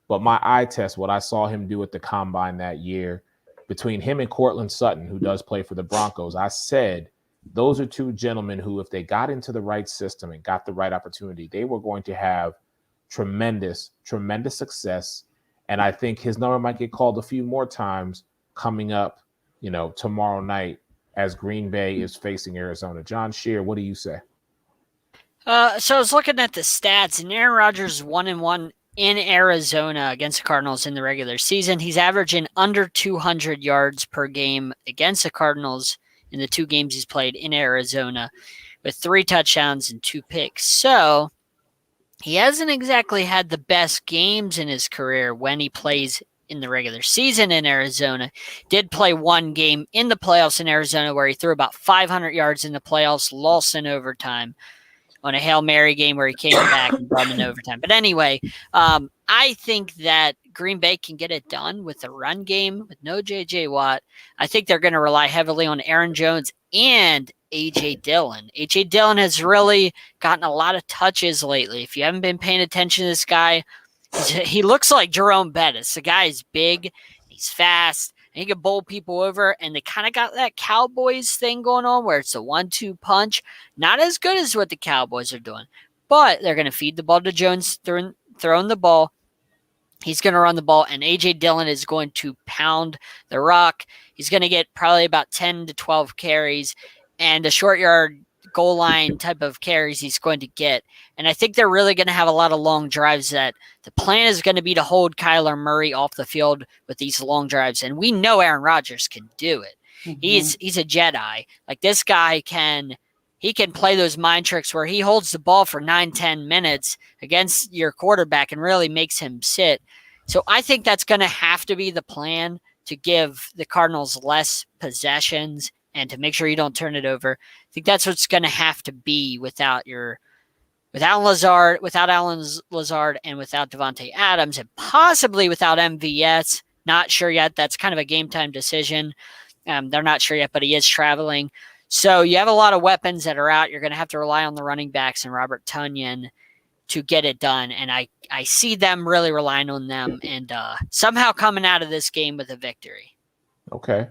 but my eye test, what I saw him do at the Combine that year, between him and Cortland Sutton, who does play for the Broncos, I said those are 2 gentlemen who, if they got into the right system and got the right opportunity, they were going to have tremendous, tremendous success. And I think his number might get called a few more times coming up, you know, tomorrow night as Green Bay is facing Arizona. John Scheer, what do you say? So I was looking at the stats, and Aaron Rodgers is 1-1 in Arizona against the Cardinals in the regular season. He's averaging under 200 yards per game against the Cardinals in the 2 games he's played in Arizona, with 3 touchdowns and 2 picks. So he hasn't exactly had the best games in his career when he plays in the regular season in Arizona. Did play 1 game in the playoffs in Arizona where he threw about 500 yards in the playoffs, lost in overtime on a Hail Mary game where he came back and brought him in overtime. But anyway, I think that Green Bay can get it done with the run game with no J.J. Watt. I think they're going to rely heavily on Aaron Jones and A.J. Dillon. A.J. Dillon has really gotten a lot of touches lately. If you haven't been paying attention to this guy, he looks like Jerome Bettis. The guy is big, he's fast, and he can bowl people over, and they kind of got that Cowboys thing going on where it's a 1-2 punch. Not as good as what the Cowboys are doing, but they're going to feed the ball to Jones, throwing the ball. He's going to run the ball, and A.J. Dillon is going to pound the rock. He's going to get probably about 10 to 12 carries, and a short yard goal line type of carries he's going to get. And I think they're really going to have a lot of long drives that the plan is going to be to hold Kyler Murray off the field with these long drives. And we know Aaron Rodgers can do it. Mm-hmm. He's a Jedi. Like, this guy can play those mind tricks where he holds the ball for 9-10 minutes against your quarterback and really makes him sit. So I think that's going to have to be the plan, to give the Cardinals less possessions and to make sure you don't turn it over. I think that's what's going to have to be without Allen Lazard, and without Devontae Adams, and possibly without MVS. Not sure yet. That's kind of a game time decision. They're not sure yet, but he is traveling. So you have a lot of weapons that are out. You're going to have to rely on the running backs and Robert Tonyan to get it done. And I see them really relying on them and somehow coming out of this game with a victory. Okay.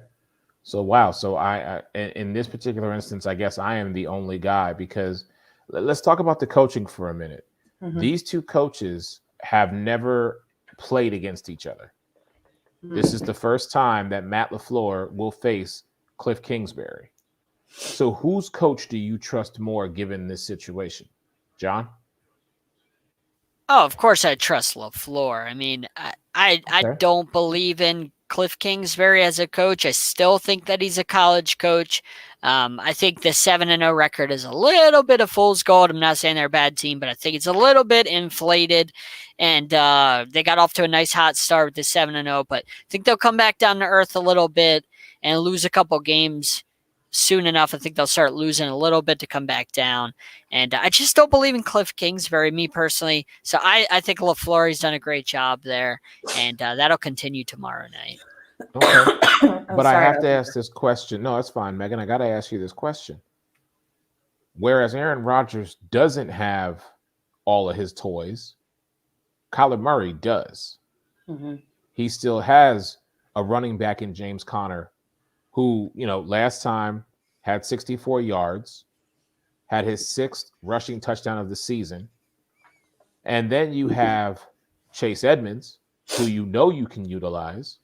So, wow. So I in this particular instance, I guess I am the only guy, because let's talk about the coaching for a minute. Mm-hmm. These two coaches have never played against each other. Mm-hmm. This is the first time that Matt LaFleur will face Cliff Kingsbury. So whose coach do you trust more given this situation? John? Oh, of course I trust LaFleur. I mean, I don't believe in Cliff Kingsbury as a coach. I still think that he's a college coach. I think the 7-0 record is a little bit of fool's gold. I'm not saying they're a bad team, but I think it's a little bit inflated. And they got off to a nice hot start with the 7-0, but I think they'll come back down to earth a little bit and lose a couple games soon enough. I think they'll start losing a little bit to come back down. And I just don't believe in Cliff Kingsbury, me personally. So I think LaFleur's done a great job there, and that'll continue tomorrow night. Okay. But I have to ask this question. No, it's fine, Megan. I got to ask you this question. Whereas Aaron Rodgers doesn't have all of his toys, Kyler Murray does. Mm-hmm. He still has a running back in James Conner, who, last time had 64 yards, had his 6th rushing touchdown of the season. And then you have Chase Edmonds, who you can utilize.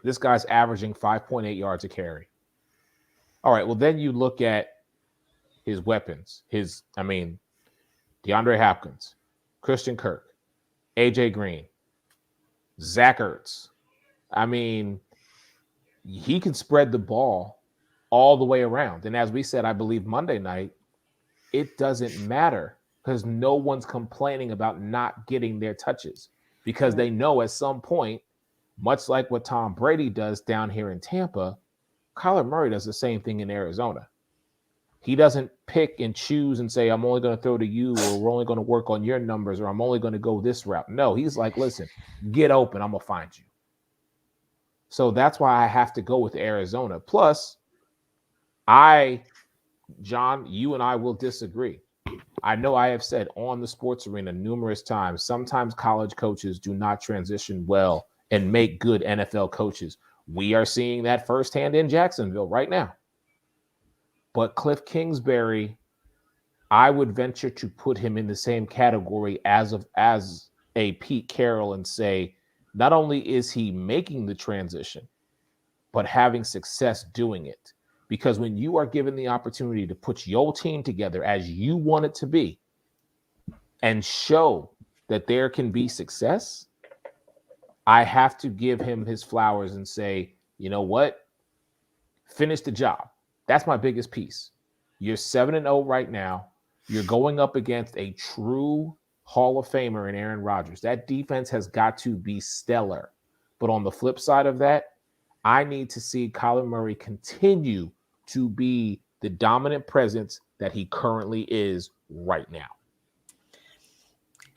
This guy's averaging 5.8 yards a carry. All right, well, then you look at his weapons. DeAndre Hopkins, Christian Kirk, A.J. Green, Zach Ertz. He can spread the ball all the way around. And as we said, I believe Monday night, it doesn't matter because no one's complaining about not getting their touches because they know at some point, much like what Tom Brady does down here in Tampa, Kyler Murray does the same thing in Arizona. He doesn't pick and choose and say, I'm only going to throw to you, or we're only going to work on your numbers, or I'm only going to go this route. No, he's like, listen, get open. I'm going to find you. So that's why I have to go with Arizona. Plus, John, you and I will disagree. I know I have said on the Sports Arena numerous times, sometimes college coaches do not transition well and make good NFL coaches. We are seeing that firsthand in Jacksonville right now. But Cliff Kingsbury, I would venture to put him in the same category as a Pete Carroll and say, not only is he making the transition, but having success doing it. Because when you are given the opportunity to put your team together as you want it to be and show that there can be success, I have to give him his flowers and say, you know what? Finish the job. That's my biggest piece. You're 7-0 right now. You're going up against a true Hall of Famer in Aaron Rodgers. That defense has got to be stellar. But on the flip side of that, I need to see Kyler Murray continue to be the dominant presence that he currently is right now.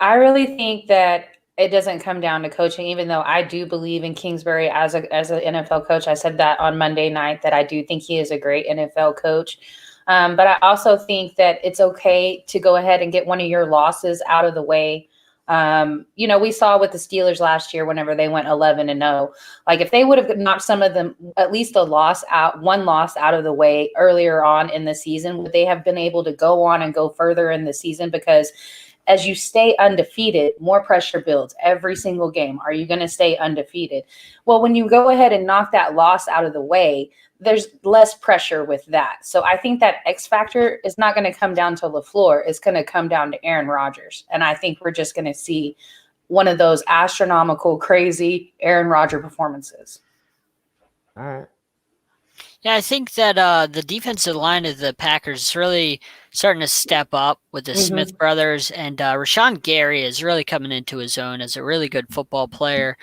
I really think that it doesn't come down to coaching, even though I do believe in Kingsbury as an NFL coach. I said that on Monday night, that I do think he is a great NFL coach. But I also think that it's okay to go ahead and get one of your losses out of the way. We saw with the Steelers last year, whenever they went 11-0, like if they would have knocked some of them, at least one loss out of the way earlier on in the season, would they have been able to go on and go further in the season? Because as you stay undefeated, more pressure builds every single game. Are you going to stay undefeated? Well, when you go ahead and knock that loss out of the way, there's less pressure with that. So I think that X factor is not going to come down to LaFleur. It's going to come down to Aaron Rodgers. And I think we're just going to see one of those astronomical, crazy Aaron Rodgers performances. All right. Yeah, I think that the defensive line of the Packers is really starting to step up with the Smith brothers, and Rashawn Gary is really coming into his own as a really good football player.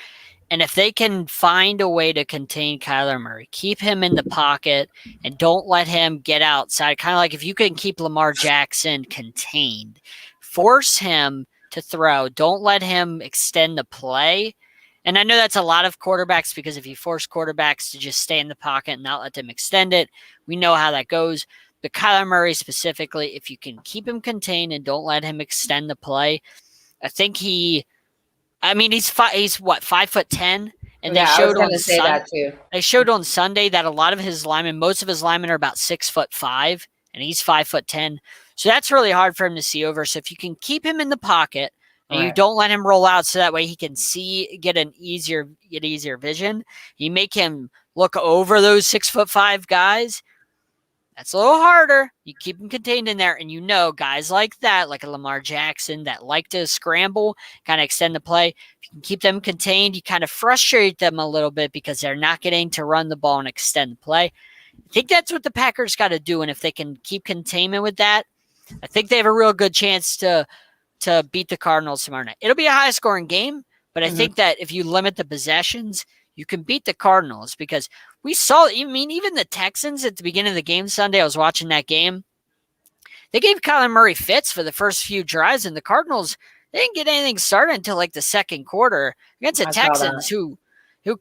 And if they can find a way to contain Kyler Murray, keep him in the pocket, and don't let him get outside, kind of like if you can keep Lamar Jackson contained, force him to throw, don't let him extend the play. And I know that's a lot of quarterbacks, because if you force quarterbacks to just stay in the pocket and not let them extend it, we know how that goes. But Kyler Murray specifically, if you can keep him contained and don't let him extend the play, I think he's what, 5'10", and they showed on they showed on Sunday that a lot of his linemen, most of his linemen are about 6'5", and he's 5'10". So that's really hard for him to see over. So if you can keep him in the pocket and you don't let him roll out, so that way he can get easier vision, you make him look over those 6'5" guys. That's a little harder. You keep him contained in there, and guys like that, like a Lamar Jackson, that like to scramble, kind of extend the play. If you can keep them contained, you kind of frustrate them a little bit because they're not getting to run the ball and extend the play. I think that's what the Packers got to do, and if they can keep containment with that, I think they have a real good chance to beat the Cardinals tomorrow night. It'll be a high-scoring game, but I think that if you limit the possessions, you can beat the Cardinals, because we saw, even the Texans at the beginning of the game Sunday, I was watching that game, they gave Kyler Murray fits for the first few drives, and the Cardinals, they didn't get anything started until like the second quarter against the Texans, who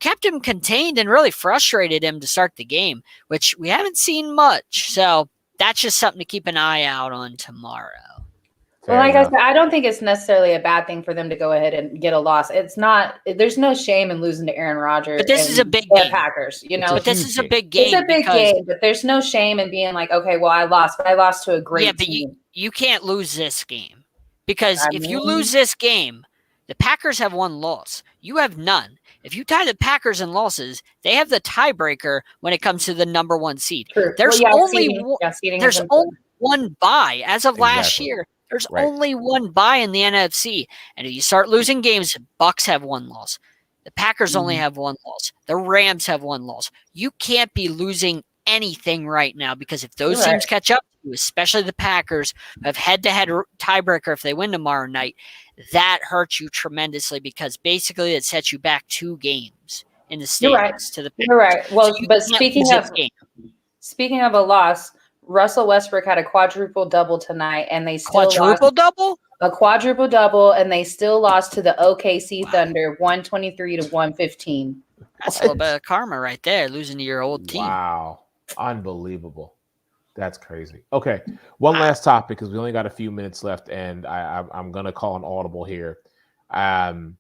kept him contained and really frustrated him to start the game, which we haven't seen much. So that's just something to keep an eye out on tomorrow. Well, like I said, I don't think it's necessarily a bad thing for them to go ahead and get a loss. It's not. There's no shame in losing to Aaron Rodgers. But this is a big game. Packers, But this is a big game. It's a big game, but there's no shame in being like, okay, well, I lost, but I lost to a great team. But you can't lose this game, because if you lose this game, the Packers have one loss. You have none. If you tie the Packers in losses, they have the tiebreaker when it comes to the number one seed. True. There's only one bye as of last year. There's only one bye in the NFC. And if you start losing games, the Bucs have one loss. The Packers only have one loss. The Rams have one loss. You can't be losing anything right now, because if those teams catch up to you, especially the Packers, have head-to-head tiebreaker if they win tomorrow night, that hurts you tremendously, because basically it sets you back 2 games in the standings to the Packers. You're right. Well, so but speaking of a loss, Russell Westbrook had a quadruple double tonight, and they still a quadruple double, and they still lost to the OKC Thunder, 123-115. That's a little bit of karma right there, losing to your old team. Wow, unbelievable! That's crazy. Okay, one last topic, because we only got a few minutes left, and I'm gonna call an audible here, and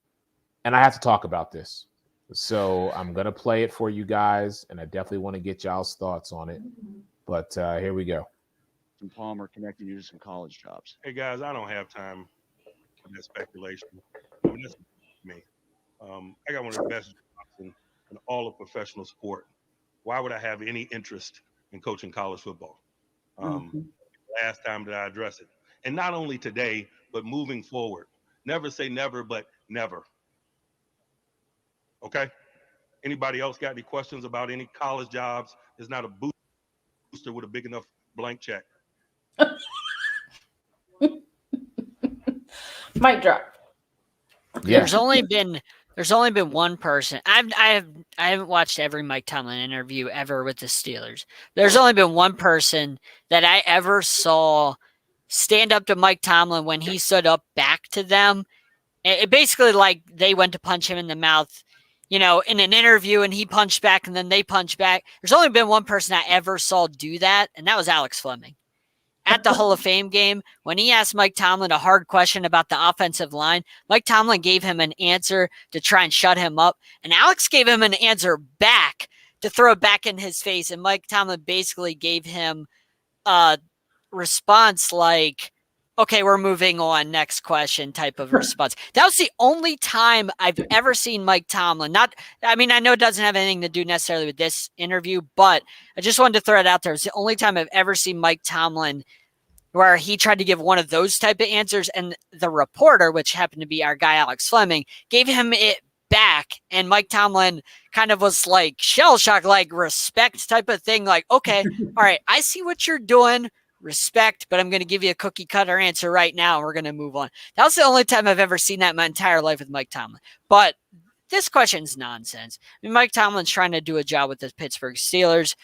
I have to talk about this. So I'm gonna play it for you guys, and I definitely want to get y'all's thoughts on it. But here we go. Palmer connecting you to some college jobs. Hey guys, I don't have time for that speculation. I mean, that's me. I got one of the best jobs in all of professional sport. Why would I have any interest in coaching college football? Last time that I address it, and not only today, but moving forward. Never say never, but never. Okay. Anybody else got any questions about any college jobs? There's not a booster with a big enough blank check. Mic drop. Yeah. There's only been one person. I haven't watched every Mike Tomlin interview ever with the Steelers. There's only been one person that I ever saw stand up to Mike Tomlin when he stood up back to them. It basically like they went to punch him in the mouth, in an interview, and he punched back, and then they punched back. There's only been one person I ever saw do that, and that was Alex Fleming. At the Hall of Fame game, when he asked Mike Tomlin a hard question about the offensive line, Mike Tomlin gave him an answer to try and shut him up, and Alex gave him an answer back to throw it back in his face, and Mike Tomlin basically gave him a response like, okay, we're moving on. Next question type of response. That was the only time I've ever seen Mike Tomlin. I know it doesn't have anything to do necessarily with this interview, but I just wanted to throw it out there. It's the only time I've ever seen Mike Tomlin where he tried to give one of those type of answers, and the reporter, which happened to be our guy Alex Fleming, gave him it back, and Mike Tomlin kind of was like shell shocked, like respect type of thing. Like, okay, all right, I see what you're doing. Respect, but I'm going to give you a cookie cutter answer right now, and we're going to move on. That was the only time I've ever seen that in my entire life with Mike Tomlin. But this question's nonsense. I mean, Mike Tomlin's trying to do a job with the Pittsburgh Steelers.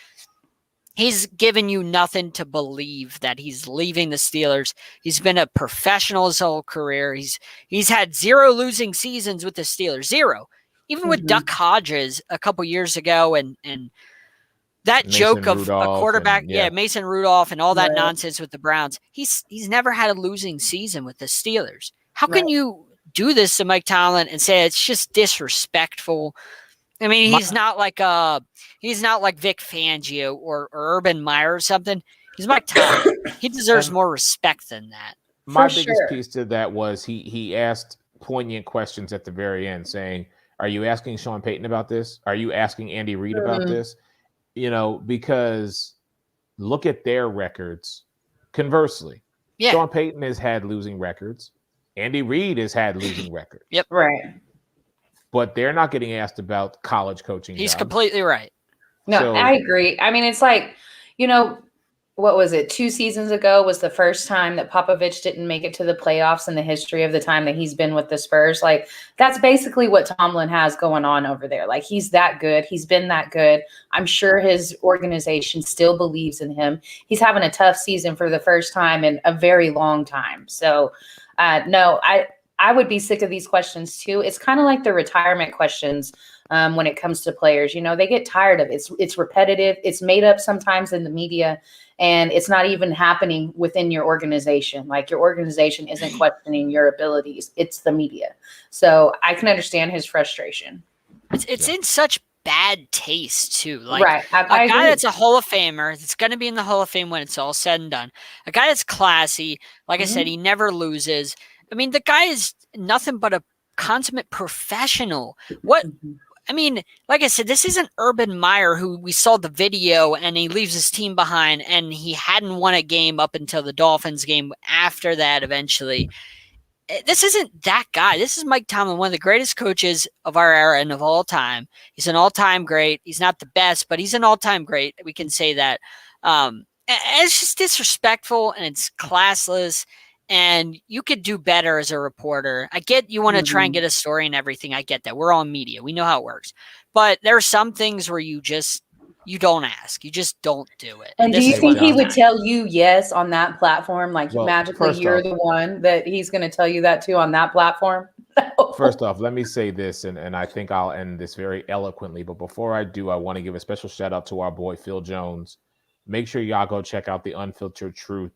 He's given you nothing to believe that he's leaving the Steelers. He's been a professional his whole career. He's had 0 losing seasons with the Steelers. 0. Even with Duck Hodges a couple years ago and that Mason joke of Rudolph a quarterback, and, Mason Rudolph and all that nonsense with the Browns. He's never had a losing season with the Steelers. How can you do this to Mike Tomlin and say it's just disrespectful? I mean, he's not like Vic Fangio or Urban Meyer or something. He's Mike Tomlin. He deserves more respect than that. My biggest piece to that was he asked poignant questions at the very end, saying, "Are you asking Sean Payton about this? Are you asking Andy Reid about this?" Because look at their records. Conversely, Sean Payton has had losing records. Andy Reid has had losing records. Yep. Right. But they're not getting asked about college coaching. He's completely right. No, I agree. I mean, it's like, what was it? 2 seasons ago was the first time that Popovich didn't make it to the playoffs in the history of the time that he's been with the Spurs. Like, that's basically what Tomlin has going on over there. Like, he's that good. He's been that good. I'm sure his organization still believes in him. He's having a tough season for the first time in a very long time. So, no, I would be sick of these questions too. It's kind of like the retirement questions when it comes to players. They get tired of it. It's repetitive. It's made up sometimes in the media, and it's not even happening within your organization. Like, your organization isn't questioning your abilities. It's the media. So I can understand his frustration. It's in such bad taste too. Like, right. a guy that's a Hall of Famer, that's going to be in the Hall of Fame when it's all said and done. A guy that's classy. Like I said, he never loses. I mean, the guy is nothing but a consummate professional. Like I said, this isn't Urban Meyer, who we saw the video and he leaves his team behind and he hadn't won a game up until the Dolphins game after that eventually. This isn't that guy. This is Mike Tomlin, one of the greatest coaches of our era and of all time. He's an all-time great. He's not the best, but he's an all-time great. We can say that. And it's just disrespectful and it's classless. And you could do better as a reporter. I get you want to try and get a story and everything. I get that. We're all media. We know how it works. But there are some things where you don't ask. You just don't do it. And do you think he would tell you yes on that platform? Like, magically you're the one that he's going to tell you that to on that platform? First off, let me say this, and I think I'll end this very eloquently. But before I do, I want to give a special shout out to our boy, Phil Jones. Make sure y'all go check out The Unfiltered Truth.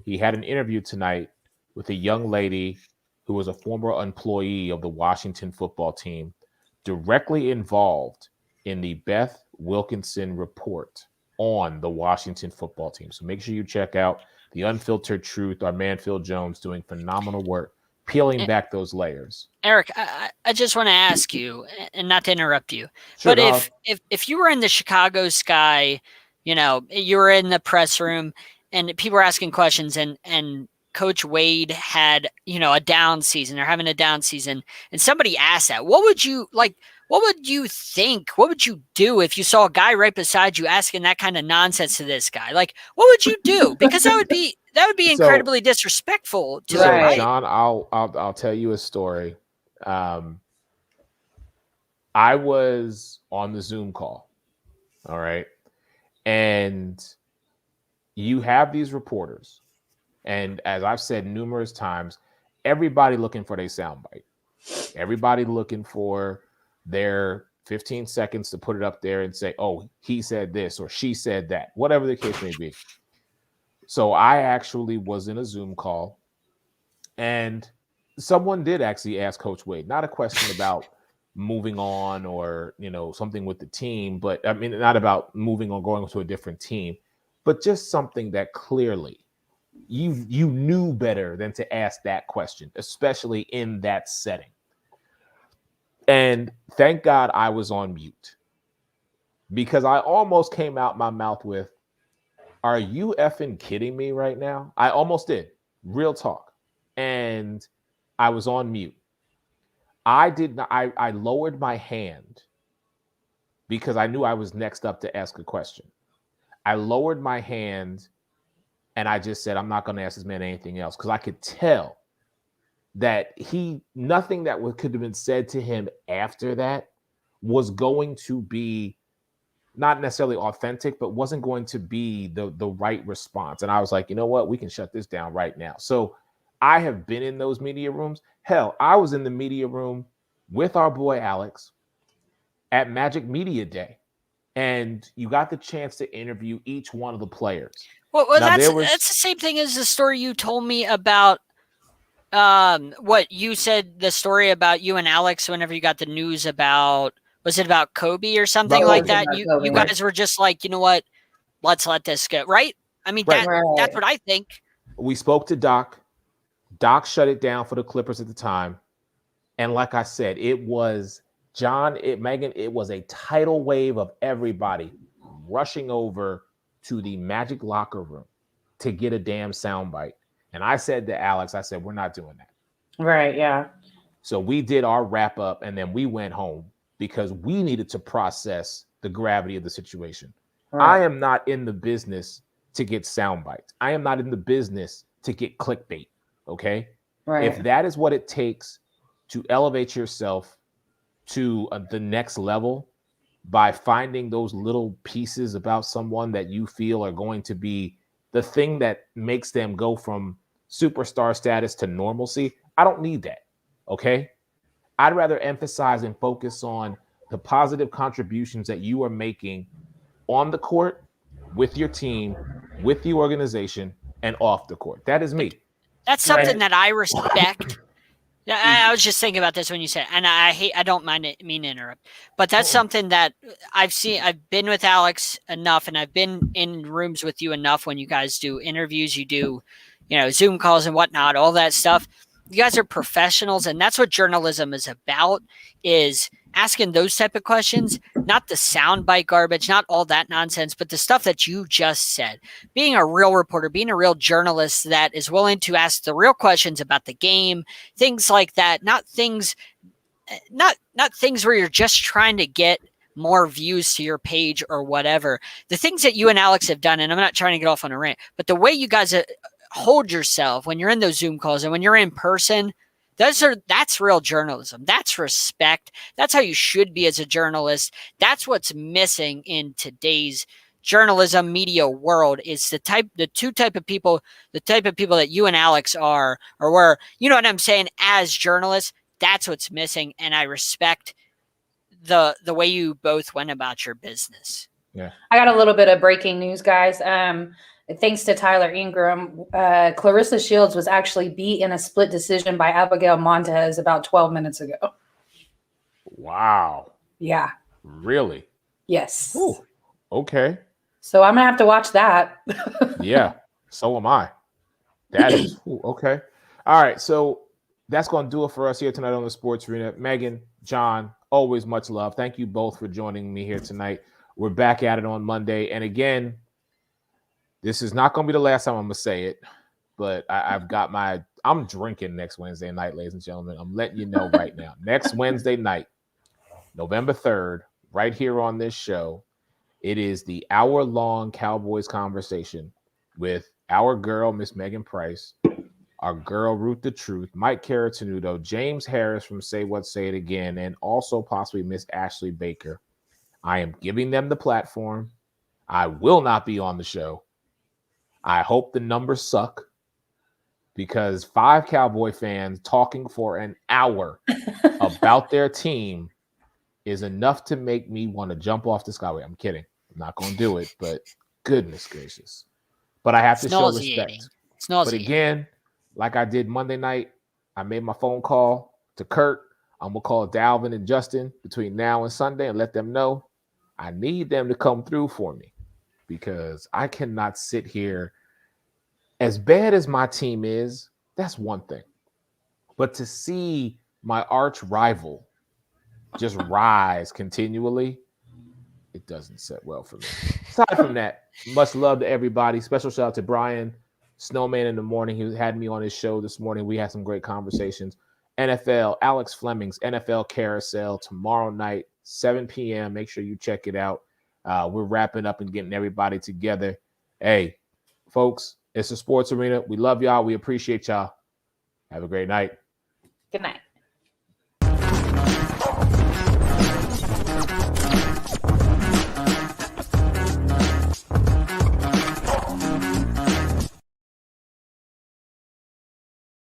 He had an interview tonight with a young lady who was a former employee of the Washington football team, directly involved in the Beth Wilkinson report on the Washington football team. So make sure you check out The Unfiltered Truth. Our man, Phil Jones, doing phenomenal work, peeling back those layers. Eric, I just want to ask you, and not to interrupt you, sure, but if you were in the Chicago Sky, you were in the press room, and people were asking questions and Coach Wade had, a down season or having a down season, and somebody asked that, what would you think? What would you do if you saw a guy right beside you asking that kind of nonsense to this guy? Like, what would you do? Because that would be incredibly disrespectful to him, right? John, I'll tell you a story. I was on the Zoom call. All right. And you have these reporters, and as I've said numerous times, everybody looking for their soundbite. Everybody looking for their 15 seconds to put it up there and say, oh, he said this or she said that, whatever the case may be. So I actually was in a Zoom call, and someone did actually ask Coach Wade, not a question about moving on or, something with the team, but not about moving or going to a different team, but just something that clearly you knew better than to ask that question, especially in that setting. And thank God I was on mute, because I almost came out my mouth with, "Are you effing kidding me right now?" I almost did. Real talk. And I was on mute. I did not. I lowered my hand because I knew I was next up to ask a question. I lowered my hand and I just said, "I'm not going to ask this man anything else," because I could tell that nothing that could have been said to him after that was going to be not necessarily authentic, but wasn't going to be the right response. And I was like, you know what? We can shut this down right now. So I have been in those media rooms. Hell, I was in the media room with our boy Alex at Magic Media Day, and you got the chance to interview each one of the players. Well, that's the same thing as the story you told me about. What you said, the story about you and Alex whenever you got the news about, was it about Kobe or something like that? You guys were just like, you know what? Let's let this go, right? I mean, that's what I think. We spoke to Doc. Doc shut it down for the Clippers at the time. And like I said, it was Megan, it was a tidal wave of everybody rushing over to the Magic locker room to get a damn soundbite. And I said to Alex, I said, we're not doing that. Right, yeah. So we did our wrap up and then we went home because we needed to process the gravity of the situation. Right. I am not in the business to get sound bites. I am not in the business to get clickbait, okay? Right. If that is what it takes to elevate yourself to the next level by finding those little pieces about someone that you feel are going to be the thing that makes them go from superstar status to normalcy, I don't need that, okay? I'd rather emphasize and focus on the positive contributions that you are making on the court, with your team, with the organization, and off the court. That is me. That's something that I respect. I was just thinking about this when you said, and I don't mean to interrupt, but that's something that I've seen. I've been with Alex enough, and I've been in rooms with you enough when you guys do interviews, you do, Zoom calls and whatnot, all that stuff. You guys are professionals, and that's what journalism is about, is asking those type of questions, not the soundbite garbage, not all that nonsense, but the stuff that you just said. Being a real reporter, being a real journalist that is willing to ask the real questions about the game, things like that, not things where you're just trying to get more views to your page or whatever. The things that you and Alex have done, and I'm not trying to get off on a rant, but the way you guys hold yourself when you're in those Zoom calls and when you're in person, that's real journalism. That's respect. That's how you should be as a journalist. That's what's missing in today's journalism media world, is the type of people that you and Alex are, or were, you know what I'm saying, as journalists. That's what's missing. And I respect the way you both went about your business. Yeah. I got a little bit of breaking news, guys. Thanks to Tyler Ingram, Clarissa Shields was actually beat in a split decision by Abigail Montez about 12 minutes ago. Wow. Yeah. Really? Yes. Ooh, okay. So I'm going to have to watch that. Yeah. So am I. That is okay. All right. So that's going to do it for us here tonight on the Sports Arena. Megan, John, always much love. Thank you both for joining me here tonight. We're back at it on Monday. And again, this is not going to be the last time I'm going to say it, but I'm drinking next Wednesday night, ladies and gentlemen. I'm letting you know right now. Next Wednesday night, November 3rd, right here on this show, it is the hour-long Cowboys conversation with our girl, Miss Megan Price, our girl, Ruth the Truth, Mike Caratanudo, James Harris from Say What, Say It Again, and also possibly Miss Ashley Baker. I am giving them the platform. I will not be on the show. I hope the numbers suck, because 5 Cowboy fans talking for an hour about their team is enough to make me want to jump off the skyway. I'm kidding. I'm not going to do it, but goodness gracious. But I have to show respect. But again, like I did Monday night, I made my phone call to Kurt. I'm going to call Dalvin and Justin between now and Sunday and let them know I need them to come through for me, because I cannot sit here as bad as my team is, that's one thing. But to see my arch rival just rise continually, it doesn't set well for me. Aside from that, much love to everybody. Special shout out to Brian, Snowman in the morning. He had me on his show this morning. We had some great conversations. NFL, Alex Fleming's NFL Carousel tomorrow night, 7 p.m. Make sure you check it out. We're wrapping up and getting everybody together. Hey, folks, it's a sports arena. We love y'all. We appreciate y'all. Have a great night. Good night.